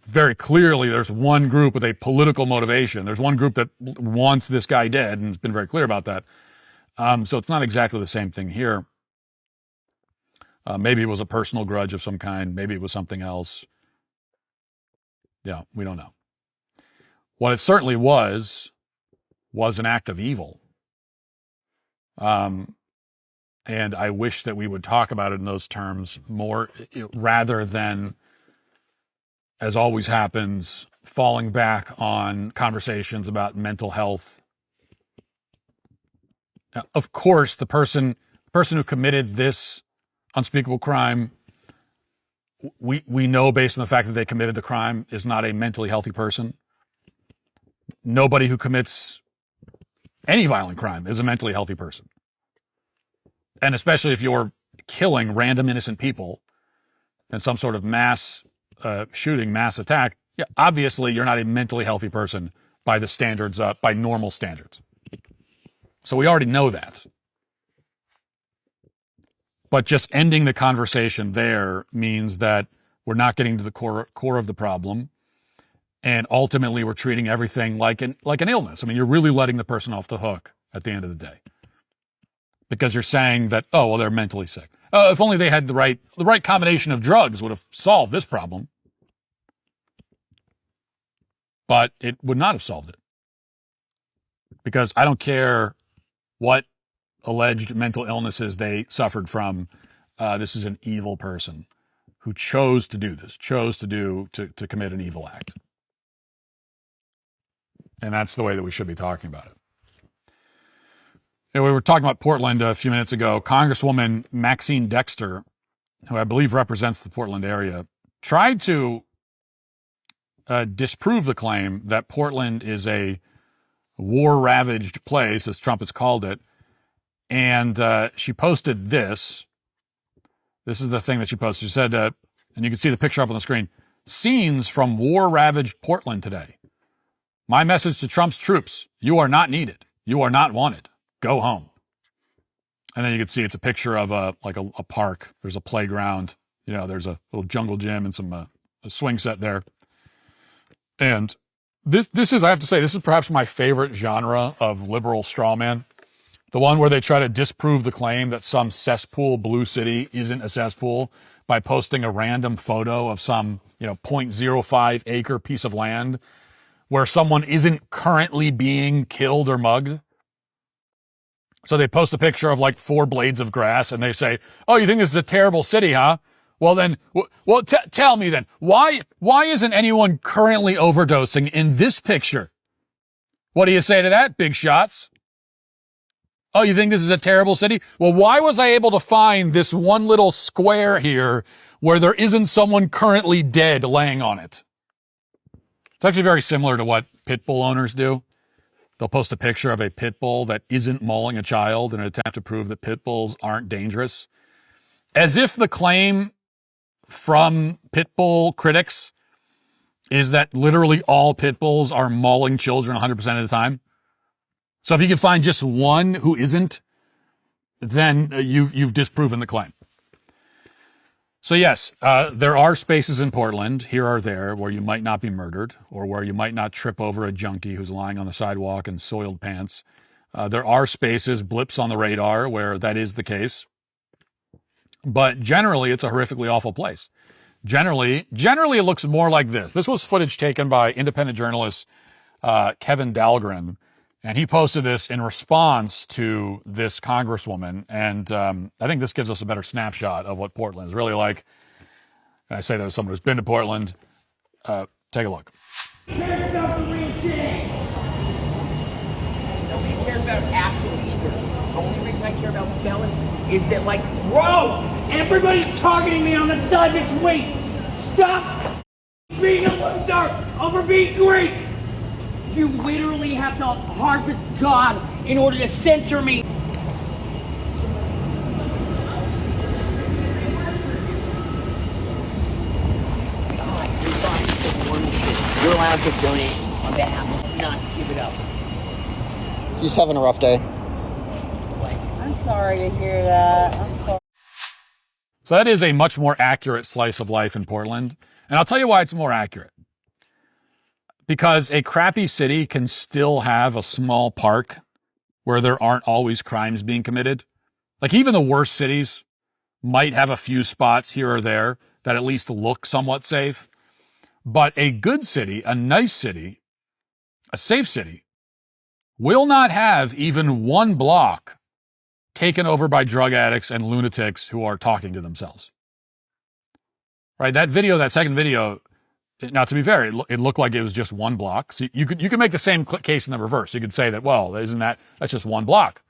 Very clearly, there's one group with a political motivation. There's one group that wants this guy dead and has been very clear about that. So it's not exactly the same thing here. Maybe it was a personal grudge of some kind. Maybe it was something else. Yeah, we don't know. What it certainly was an act of evil. And I wish that we would talk about it in those terms more, rather than, as always happens, falling back on conversations about mental health. Now, of course, the person who committed this unspeakable crime, we know based on the fact that they committed the crime, is not a mentally healthy person. Nobody who commits any violent crime is a mentally healthy person. And especially if you're killing random innocent people in some sort of mass shooting, mass attack, obviously you're not a mentally healthy person by the standards, by normal standards. So we already know that. But just ending the conversation there means that we're not getting to the core of the problem. And ultimately, we're treating everything like an illness. I mean, you're really letting the person off the hook at the end of the day, because you're saying that, oh, well, they're mentally sick. If only they had the right combination of drugs would have solved this problem. But it would not have solved it, because I don't care what alleged mental illnesses they suffered from. This is an evil person who chose to do this, to commit an evil act. And that's the way that we should be talking about it. We were talking about Portland a few minutes ago. Congresswoman Maxine Dexter, who I believe represents the Portland area, tried to disprove the claim that Portland is a war-ravaged place, as Trump has called it. And she posted this. This is the thing that she posted. She said, and you can see the picture up on the screen, "Scenes from war-ravaged Portland today. My message to Trump's troops: you are not needed. You are not wanted. Go home." And then you can see it's a picture of a park. There's a playground. There's a little jungle gym and some a swing set there. And this is, I have to say, this is perhaps my favorite genre of liberal strawman. The one where they try to disprove the claim that some cesspool blue city isn't a cesspool by posting a random photo of some, 0.05 acre piece of land where someone isn't currently being killed or mugged. So they post a picture of like 4 blades of grass and they say, "Oh, you think this is a terrible city, huh? Well then, tell me then, why isn't anyone currently overdosing in this picture? What do you say to that, big shots? Oh, you think this is a terrible city? Well, why was I able to find this one little square here where there isn't someone currently dead laying on it?" It's actually very similar to what pit bull owners do. They'll post a picture of a pit bull that isn't mauling a child in an attempt to prove that pit bulls aren't dangerous. As if the claim from pit bull critics is that literally all pit bulls are mauling children 100% of the time. So if you can find just one who isn't, then you've disproven the claim. So yes, there are spaces in Portland, here or there, where you might not be murdered or where you might not trip over a junkie who's lying on the sidewalk in soiled pants. There are spaces, blips on the radar, where that is the case. But generally, it's a horrifically awful place. Generally, it looks more like this. This was footage taken by independent journalist Kevin Dahlgren, and he posted this in response to this congresswoman. And I think this gives us a better snapshot of what Portland is really like. And I say that as someone who's been to Portland. Take a look. Nobody cares about actual ether. The only reason I care about zealots is that, like, bro, everybody's targeting me on the side of its weight. Stop being a loser over being great. You literally have to harvest God in order to censor me. You're allowed to donate on behalf of not to give it up. He's having a rough day. I'm sorry to hear that. I'm sorry. So that is a much more accurate slice of life in Portland. And I'll tell you why it's more accurate. Because a crappy city can still have a small park where there aren't always crimes being committed. Like even the worst cities might have a few spots here or there that at least look somewhat safe. But a good city, a nice city, a safe city will not have even one block taken over by drug addicts and lunatics who are talking to themselves. Right? That video, that second video, now to be fair, it looked like it was just one block. So you could make the same case in the reverse. You could say that, well, that's just one block.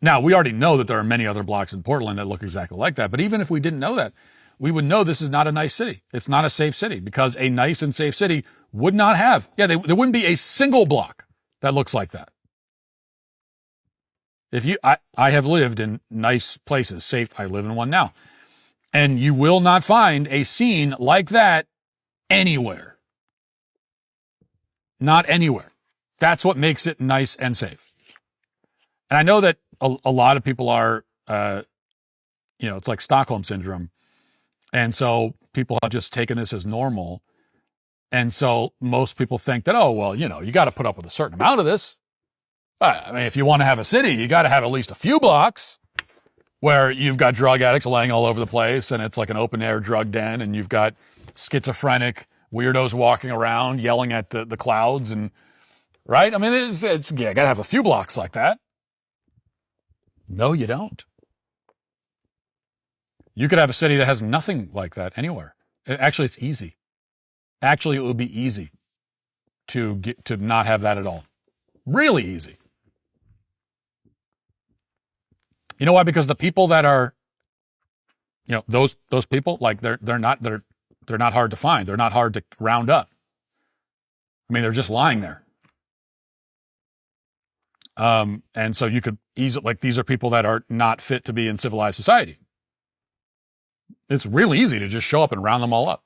Now, we already know that there are many other blocks in Portland that look exactly like that. But even if we didn't know that, we would know this is not a nice city. It's not a safe city, because a nice and safe city would not have, there wouldn't be a single block that looks like that. I have lived in nice places, safe. I live in one now. And you will not find a scene like that anywhere. Not anywhere. That's what makes it nice and safe. And I know that a lot of people are, it's like Stockholm syndrome. And so people have just taken this as normal. And so most people think that, oh, well, you got to put up with a certain amount of this. I mean, if you want to have a city, you got to have at least a few blocks where you've got drug addicts laying all over the place and it's like an open air drug den, and you've got schizophrenic weirdos walking around yelling at the clouds, and right? I mean, it's got to have a few blocks like that. No, you don't. You could have a city that has nothing like that anywhere. Actually, it's easy. Actually, it would be easy to not have that at all. Really easy. You know why? Because the people that are, those people, like they're not hard to find. They're not hard to round up. I mean, they're just lying there. And so you could easily, like, these are people that are not fit to be in civilized society. It's really easy to just show up and round them all up.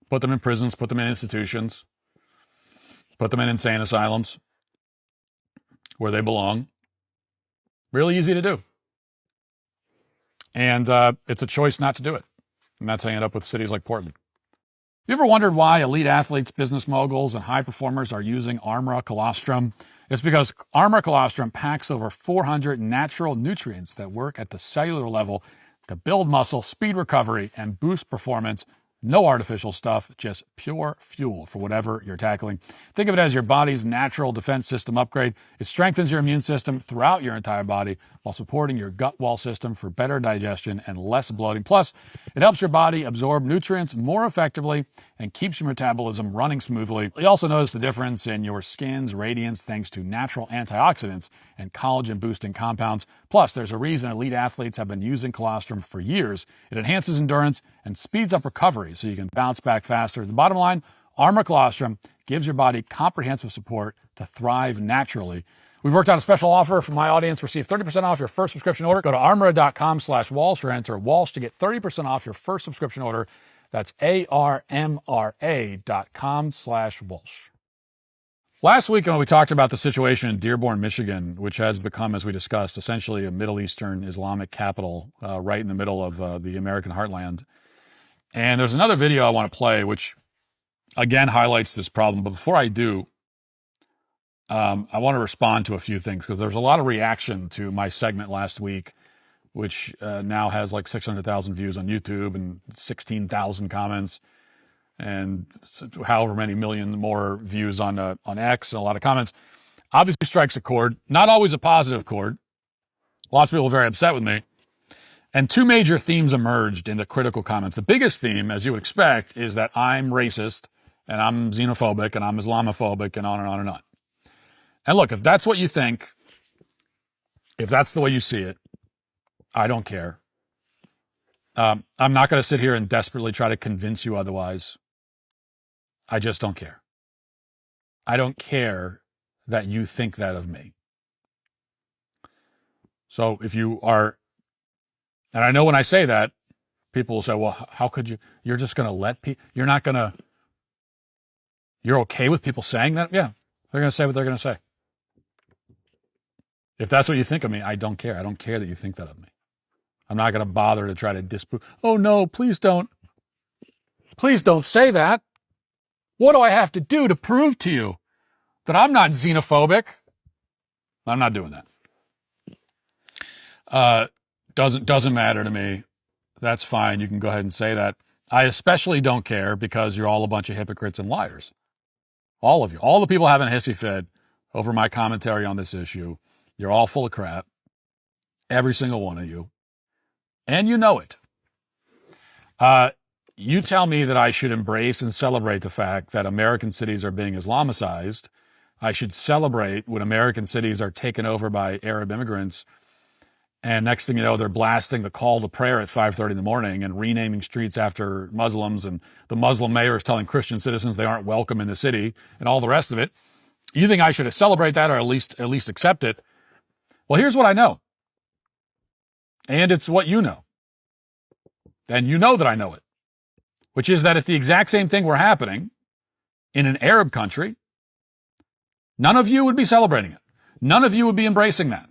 Put them in prisons, put them in institutions, put them in insane asylums where they belong. Really easy to do. And it's a choice not to do it. And that's how you end up with cities like Portland. You ever wondered why elite athletes, business moguls, and high performers are using Armra colostrum? It's because Armra colostrum packs over 400 natural nutrients that work at the cellular level to build muscle, speed recovery, and boost performance. No artificial stuff, just pure fuel for whatever you're tackling. Think of it as your body's natural defense system upgrade. It strengthens your immune system throughout your entire body while supporting your gut wall system for better digestion and less bloating. Plus, it helps your body absorb nutrients more effectively and keeps your metabolism running smoothly. You also notice the difference in your skin's radiance thanks to natural antioxidants and collagen-boosting compounds. Plus, there's a reason elite athletes have been using colostrum for years. It enhances endurance and speeds up recovery so you can bounce back faster. The bottom line, Armra colostrum gives your body comprehensive support to thrive naturally. We've worked out a special offer for my audience. Receive 30% off your first subscription order. Go to armra.com/Walsh or enter Walsh to get 30% off your first subscription order. That's ARMRA.com/Walsh. Last week, when we talked about the situation in Dearborn, Michigan, which has become, as we discussed, essentially a Middle Eastern Islamic capital right in the middle of the American heartland. And there's another video I want to play, which again highlights this problem. But before I do, I want to respond to a few things because there's a lot of reaction to my segment last week, which now has like 600,000 views on YouTube and 16,000 comments and however many million more views on X and a lot of comments. Obviously strikes a chord, not always a positive chord. Lots of people are very upset with me. And two major themes emerged in the critical comments. The biggest theme, as you would expect, is that I'm racist and I'm xenophobic and I'm Islamophobic and on and on and on. And look, if that's what you think, if that's the way you see it, I don't care. I'm not going to sit here and desperately try to convince you otherwise. I just don't care. I don't care that you think that of me. So if you are, and I know when I say that, people will say, well, how could you? You're just going to let people, you're okay with people saying that? Yeah, they're going to say what they're going to say. If that's what you think of me, I don't care. I don't care that you think that of me. I'm not going to bother to try to disprove. Oh, no, please don't. Please don't say that. What do I have to do to prove to you that I'm not xenophobic? I'm not doing that. Doesn't matter to me. That's fine. You can go ahead and say that. I especially don't care because you're all a bunch of hypocrites and liars. All of you. All the people having a hissy fit over my commentary on this issue. You're all full of crap. Every single one of you. And you know it. You tell me that I should embrace and celebrate the fact that American cities are being Islamicized. I should celebrate when American cities are taken over by Arab immigrants. And next thing you know, they're blasting the call to prayer at 5:30 in the morning and renaming streets after Muslims. And the Muslim mayor is telling Christian citizens they aren't welcome in the city and all the rest of it. You think I should celebrate that or at least accept it? Well, here's what I know. And it's what you know. And you know that I know it. Which is that if the exact same thing were happening in an Arab country, none of you would be celebrating it. None of you would be embracing that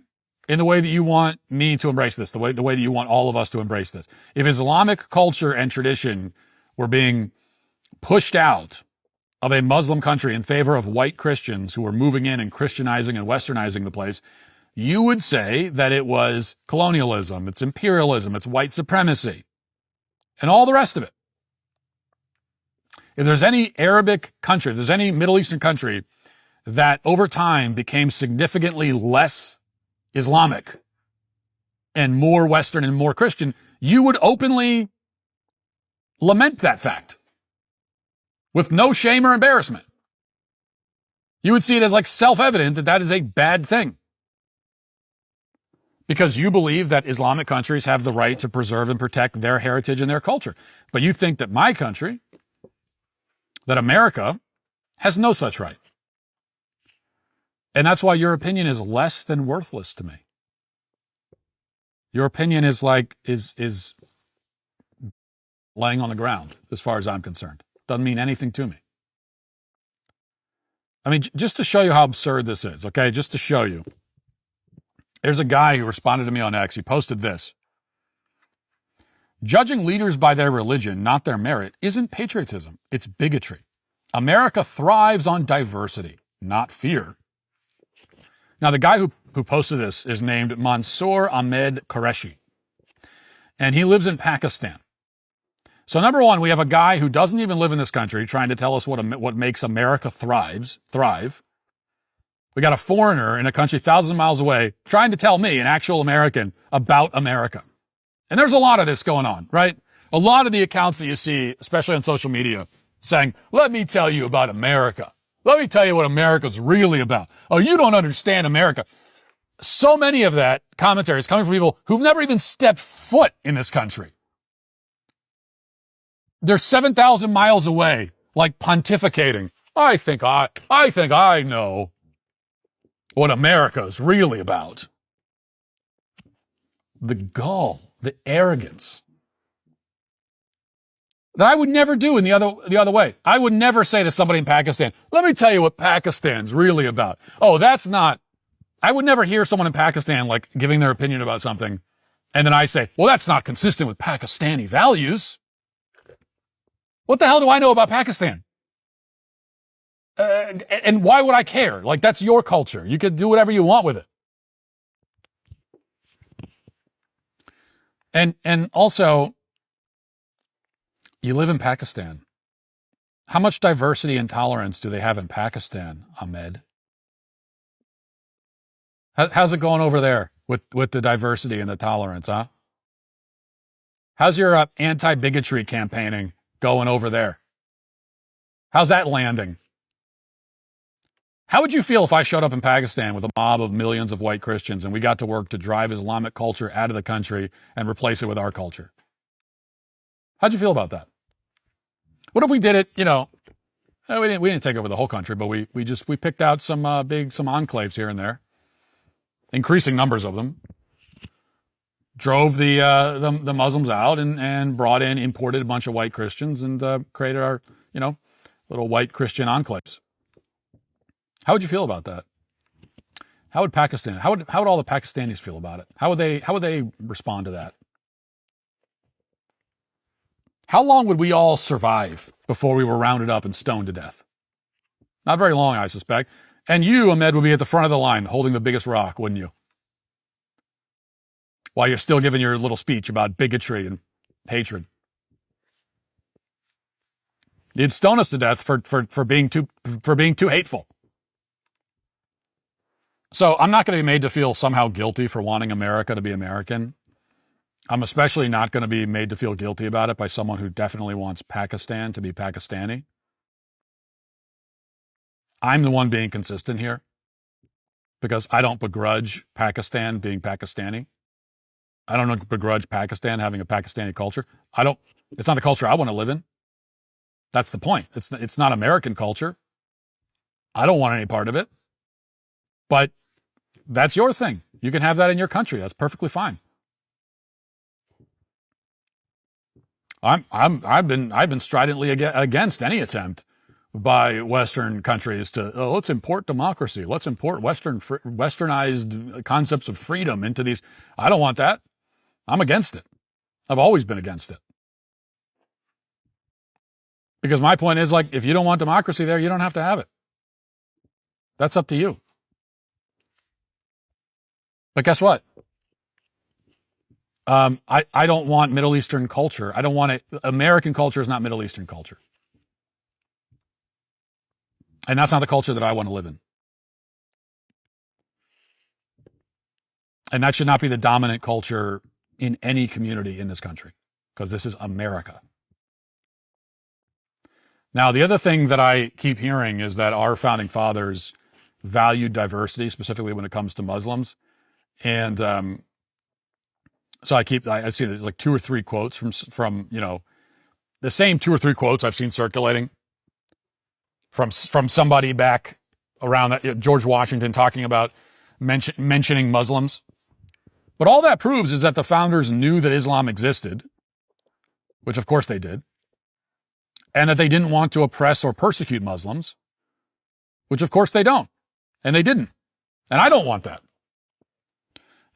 in the way that you want me to embrace this, the way that you want all of us to embrace this. If Islamic culture and tradition were being pushed out of a Muslim country in favor of white Christians who were moving in and Christianizing and westernizing the place, you would say that it was colonialism, it's imperialism, it's white supremacy, and all the rest of it. If there's any Arabic country, if there's any Middle Eastern country that over time became significantly less Islamic and more Western and more Christian, you would openly lament that fact with no shame or embarrassment. You would see it as like self-evident that that is a bad thing, because you believe that Islamic countries have the right to preserve and protect their heritage and their culture. But you think that my country, that America, has no such right. And that's why your opinion is less than worthless to me. Your opinion is is laying on the ground as far as I'm concerned. Doesn't mean anything to me. I mean, just to show you how absurd this is, okay? Just to show you. There's a guy who responded to me on X. He posted this. Judging leaders by their religion, not their merit, isn't patriotism. It's bigotry. America thrives on diversity, not fear. Now, the guy who posted this is named Mansoor Ahmed Qureshi, and he lives in Pakistan. So number one, we have a guy who doesn't even live in this country trying to tell us what makes America thrive. We got a foreigner in a country thousands of miles away trying to tell me, an actual American, about America. And there's a lot of this going on, right? A lot of the accounts that you see, especially on social media, saying, let me tell you about America. Let me tell you what America's really about. Oh, you don't understand America. So many of that commentary is coming from people who've never even stepped foot in this country. They're 7,000 miles away, like pontificating. I think I know what America is really about. The gall, the arrogance that I would never do in the other way. I would never say to somebody in Pakistan, let me tell you what Pakistan's really about. Oh, that's not, I would never hear someone in Pakistan like giving their opinion about something. And then I say, well, that's not consistent with Pakistani values. What the hell do I know about Pakistan? And why would I care? Like, that's your culture. You could do whatever you want with it. And also, you live in Pakistan. How much diversity and tolerance do they have in Pakistan, Ahmed? How's it going over there with the diversity and the tolerance, huh? How's your anti-bigotry campaigning going over there? How's that landing? How would you feel if I showed up in Pakistan with a mob of millions of white Christians and we got to work to drive Islamic culture out of the country and replace it with our culture? How'd you feel about that? What if we did it, we didn't take over the whole country, but we picked out some enclaves here and there, increasing numbers of them, drove the Muslims out and imported a bunch of white Christians and created our, little white Christian enclaves. How would you feel about that? How would all the Pakistanis feel about it? How would they respond to that? How long would we all survive before we were rounded up and stoned to death? Not very long, I suspect. And you, Ahmed, would be at the front of the line holding the biggest rock, wouldn't you? While you're still giving your little speech about bigotry and hatred. You'd stone us to death for being too hateful. So I'm not going to be made to feel somehow guilty for wanting America to be American. I'm especially not going to be made to feel guilty about it by someone who definitely wants Pakistan to be Pakistani. I'm the one being consistent here because I don't begrudge Pakistan being Pakistani. I don't begrudge Pakistan having a Pakistani culture. It's not the culture I want to live in. That's the point. It's not American culture. I don't want any part of it. But that's your thing. You can have that in your country. That's perfectly fine. I've been stridently against any attempt by Western countries to let's import democracy. Let's import Westernized concepts of freedom into these. I don't want that. I'm against it. I've always been against it. Because my point is, like, if you don't want democracy there, you don't have to have it. That's up to you. But guess what? I don't want Middle Eastern culture. I don't want it. American culture is not Middle Eastern culture. And that's not the culture that I want to live in. And that should not be the dominant culture in any community in this country, because this is America. Now, the other thing that I keep hearing is that our founding fathers valued diversity, specifically when it comes to Muslims. And so I see there's like 2 or 3 quotes from the same 2 or 3 quotes I've seen circulating from somebody back around George Washington talking about mentioning Muslims. But all that proves is that the founders knew that Islam existed, which of course they did, and that they didn't want to oppress or persecute Muslims, which of course they don't, and they didn't. And I don't want that.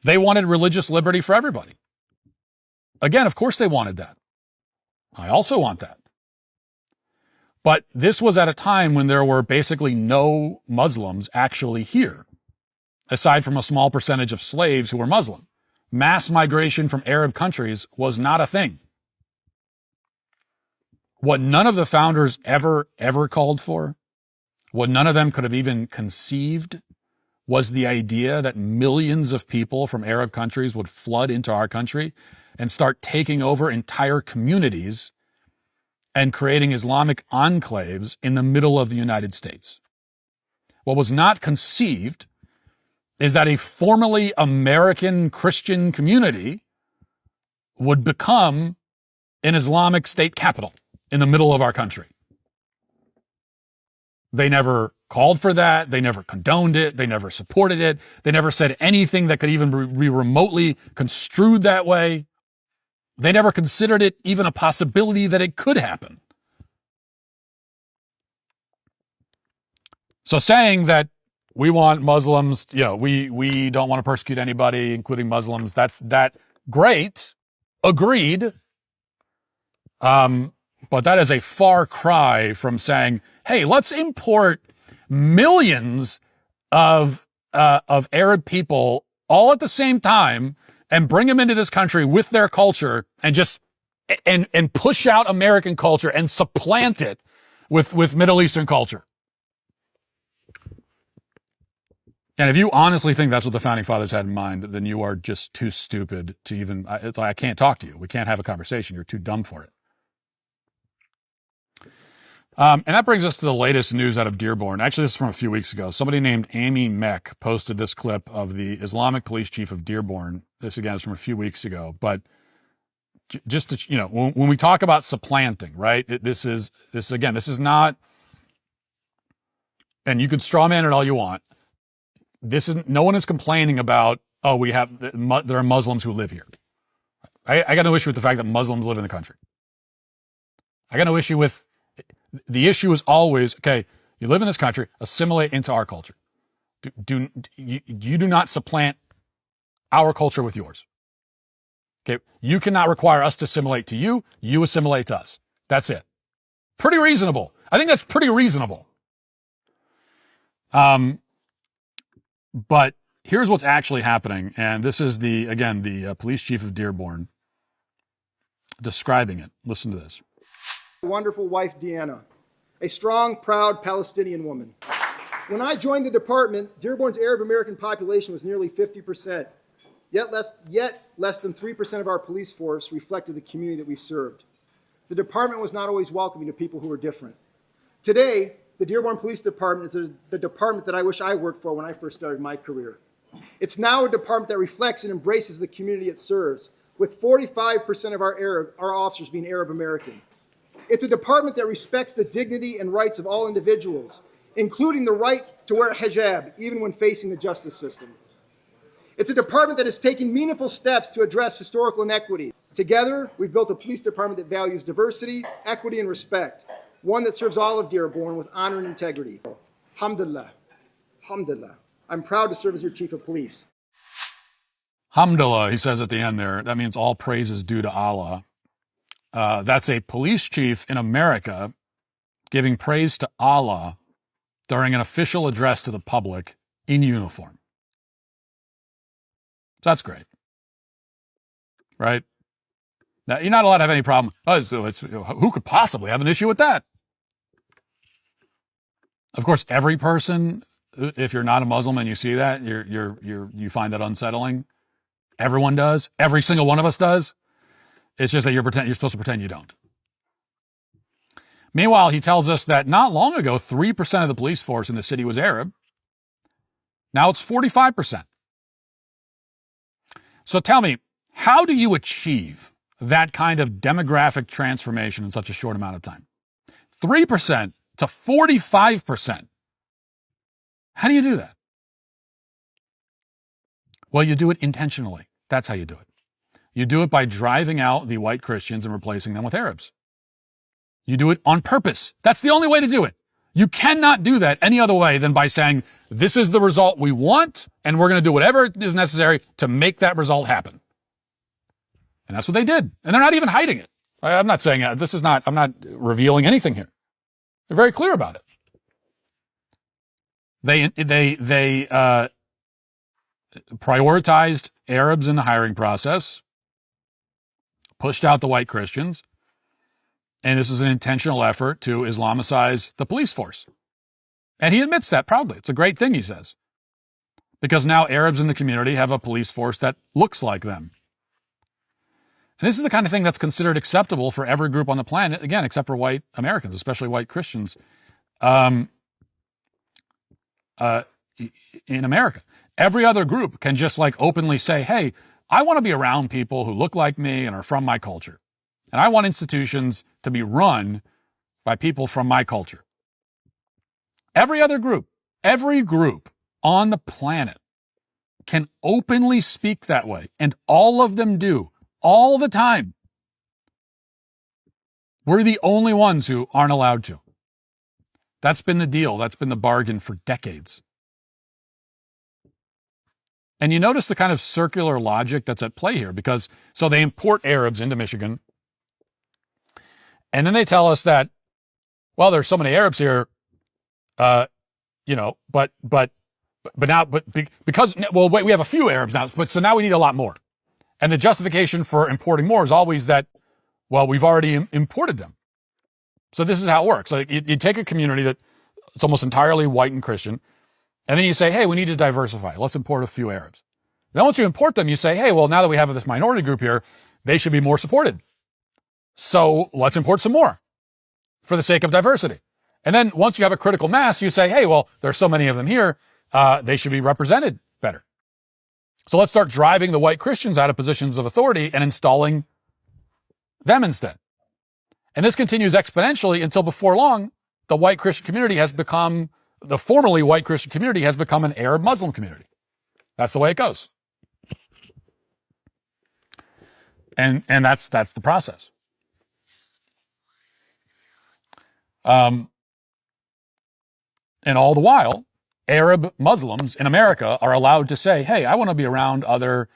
They wanted religious liberty for everybody. Again, of course they wanted that. I also want that. But this was at a time when there were basically no Muslims actually here, aside from a small percentage of slaves who were Muslim. Mass migration from Arab countries was not a thing. What none of the founders ever called for, what none of them could have even conceived, was the idea that millions of people from Arab countries would flood into our country and start taking over entire communities and creating Islamic enclaves in the middle of the United States. What was not conceived is that a formerly American Christian community would become an Islamic state capital in the middle of our country. They never called for that. They never condoned it. They never supported it. They never said anything that could even be remotely construed that way. They never considered it even a possibility that it could happen. So saying that we want Muslims, we don't want to persecute anybody, including Muslims, that's great. Agreed. But that is a far cry from saying, hey, let's import millions of Arab people all at the same time and bring them into this country with their culture and just and push out American culture and supplant it with Middle Eastern culture. And if you honestly think that's what the founding fathers had in mind, then you are just too stupid to even, it's like, I can't talk to you. We can't have a conversation. You're too dumb for it. And that brings us to the latest news out of Dearborn. Actually, this is from a few weeks ago. Somebody named Amy Meck posted this clip of the Islamic police chief of Dearborn. This, again, is from a few weeks ago. But just to, when we talk about supplanting, right, this is not, and you could straw man it all you want. No one is complaining about, there are Muslims who live here. I got no issue with the fact that Muslims live in the country. I got no issue with, the issue is always, okay, you live in this country, assimilate into our culture. You do not supplant our culture with yours. Okay, you cannot require us to assimilate to you. You assimilate to us. That's it. Pretty reasonable. I think that's pretty reasonable. But here's what's actually happening, and this is the police chief of Dearborn describing it. Listen to this. Wonderful wife, Deanna, a strong, proud Palestinian woman. When I joined the department, Dearborn's Arab American population was nearly 50%. Yet less than 3% of our police force reflected the community that we served. The department was not always welcoming to people who were different. Today, the Dearborn Police Department is the department that I wish I worked for when I first started my career. It's now a department that reflects and embraces the community it serves, with 45% of our officers being Arab American. It's a department that respects the dignity and rights of all individuals, including the right to wear hijab, even when facing the justice system. It's a department that is taking meaningful steps to address historical inequity. Together, we've built a police department that values diversity, equity, and respect, one that serves all of Dearborn with honor and integrity. Alhamdulillah. Alhamdulillah. I'm proud to serve as your chief of police. Alhamdulillah, he says at the end there. That means all praise is due to Allah. That's a police chief in America giving praise to Allah during an official address to the public in uniform. So that's great, right? Now, you're not allowed to have any problem. Who could possibly have an issue with that? Of course, every person, if you're not a Muslim and you see that, you find that unsettling. Everyone does. Every single one of us does. It's just that you're supposed to pretend you don't. Meanwhile, he tells us that not long ago, 3% of the police force in the city was Arab. Now it's 45%. So tell me, how do you achieve that kind of demographic transformation in such a short amount of time? 3% to 45%. How do you do that? Well, you do it intentionally. That's how you do it. You do it by driving out the white Christians and replacing them with Arabs. You do it on purpose. That's the only way to do it. You cannot do that any other way than by saying, this is the result we want, and we're going to do whatever is necessary to make that result happen. And that's what they did. And they're not even hiding it. I'm not saying I'm not revealing anything here. They're very clear about it. They prioritized Arabs in the hiring process, pushed out the white Christians, and this is an intentional effort to Islamicize the police force. And he admits that proudly. It's a great thing, he says, because now Arabs in the community have a police force that looks like them. And this is the kind of thing that's considered acceptable for every group on the planet, again, except for white Americans, especially white Christians in America. Every other group can just like openly say, hey, I want to be around people who look like me and are from my culture. And I want institutions to be run by people from my culture. Every group on the planet can openly speak that way. And all of them do, all the time. We're the only ones who aren't allowed to. That's been the deal. That's been the bargain for decades. And you notice the kind of circular logic that's at play here, because so they import Arabs into Michigan. And then they tell us that, well, there's so many Arabs here, because we have a few Arabs now, but so now we need a lot more. And the justification for importing more is always that, well, we've already imported them. So this is how it works. Like you take a community that it's almost entirely white and Christian, and then you say, hey, we need to diversify. Let's import a few Arabs. Then once you import them, you say, hey, well, now that we have this minority group here, they should be more supported. So let's import some more for the sake of diversity. And then once you have a critical mass, you say, hey, well, there's so many of them here, they should be represented better. So let's start driving the white Christians out of positions of authority and installing them instead. And this continues exponentially until before long, the white Christian community has become, the formerly white Christian community has become an Arab Muslim community. That's the way it goes. And that's the process. And all the while, Arab Muslims in America are allowed to say, hey, I want to be around other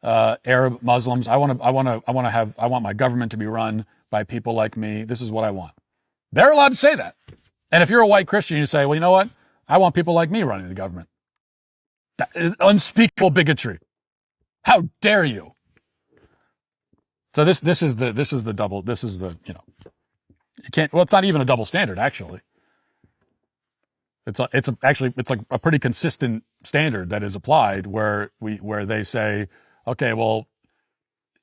Arab Muslims. I want my government to be run by people like me. This is what I want. They're allowed to say that. And if you're a white Christian, you say, well, you know what? I want people like me running the government. That is unspeakable bigotry. How dare you? So this is the it's not even a double standard, actually. It's like a pretty consistent standard that is applied where they say, okay, well,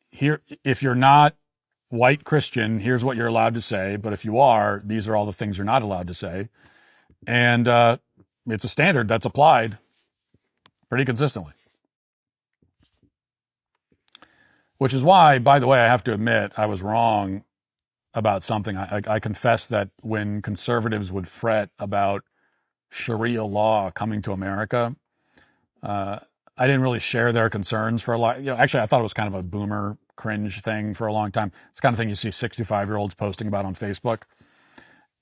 here, if you're not white Christian, here's what you're allowed to say. But if you are, these are all the things you're not allowed to say. And it's a standard that's applied pretty consistently. Which is why, by the way, I have to admit I was wrong about something. I confess that when conservatives would fret about Sharia law coming to America, I didn't really share their concerns for a lot. Actually, I thought it was kind of a boomer cringe thing for a long time. It's the kind of thing you see 65-year-olds posting about on Facebook.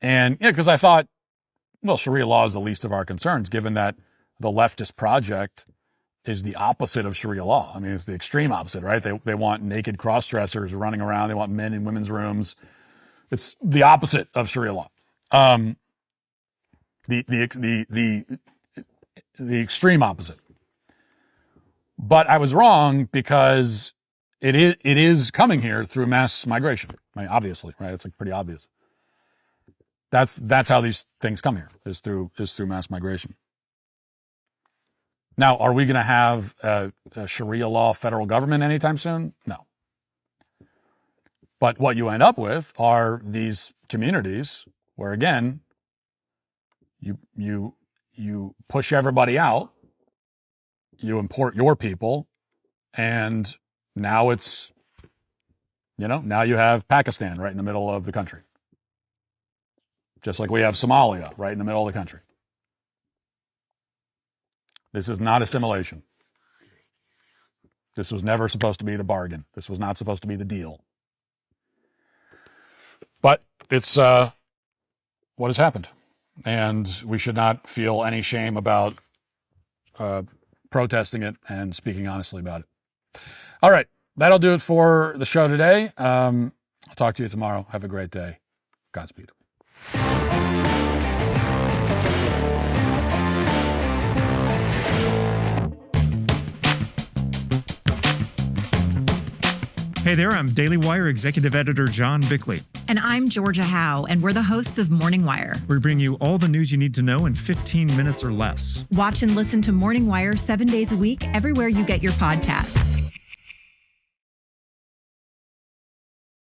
And because I thought, well, Sharia law is the least of our concerns, given that the leftist project is the opposite of Sharia law. I mean, it's the extreme opposite, right? They want naked cross-dressers running around. They want men in women's rooms. It's the opposite of Sharia law. the extreme opposite. But I was wrong because it is coming here through mass migration. Right? Obviously, right? It's like pretty obvious. That's how these things come here, is through mass migration. Now, are we going to have a Sharia law federal government anytime soon? No. But what you end up with are these communities where, again, you push everybody out, you import your people, and now it's, now you have Pakistan right in the middle of the country. Just like we have Somalia right in the middle of the country. This is not assimilation. This was never supposed to be the bargain. This was not supposed to be the deal. But it's what has happened. And we should not feel any shame about protesting it and speaking honestly about it. All right. That'll do it for the show today. I'll talk to you tomorrow. Have a great day. Godspeed. Hey there, I'm DailyWire Executive Editor John Bickley. And I'm Georgia Howe, and we're the hosts of Morning Wire. We bring you all the news you need to know in 15 minutes or less. Watch and listen to Morning Wire 7 days a week, everywhere you get your podcasts.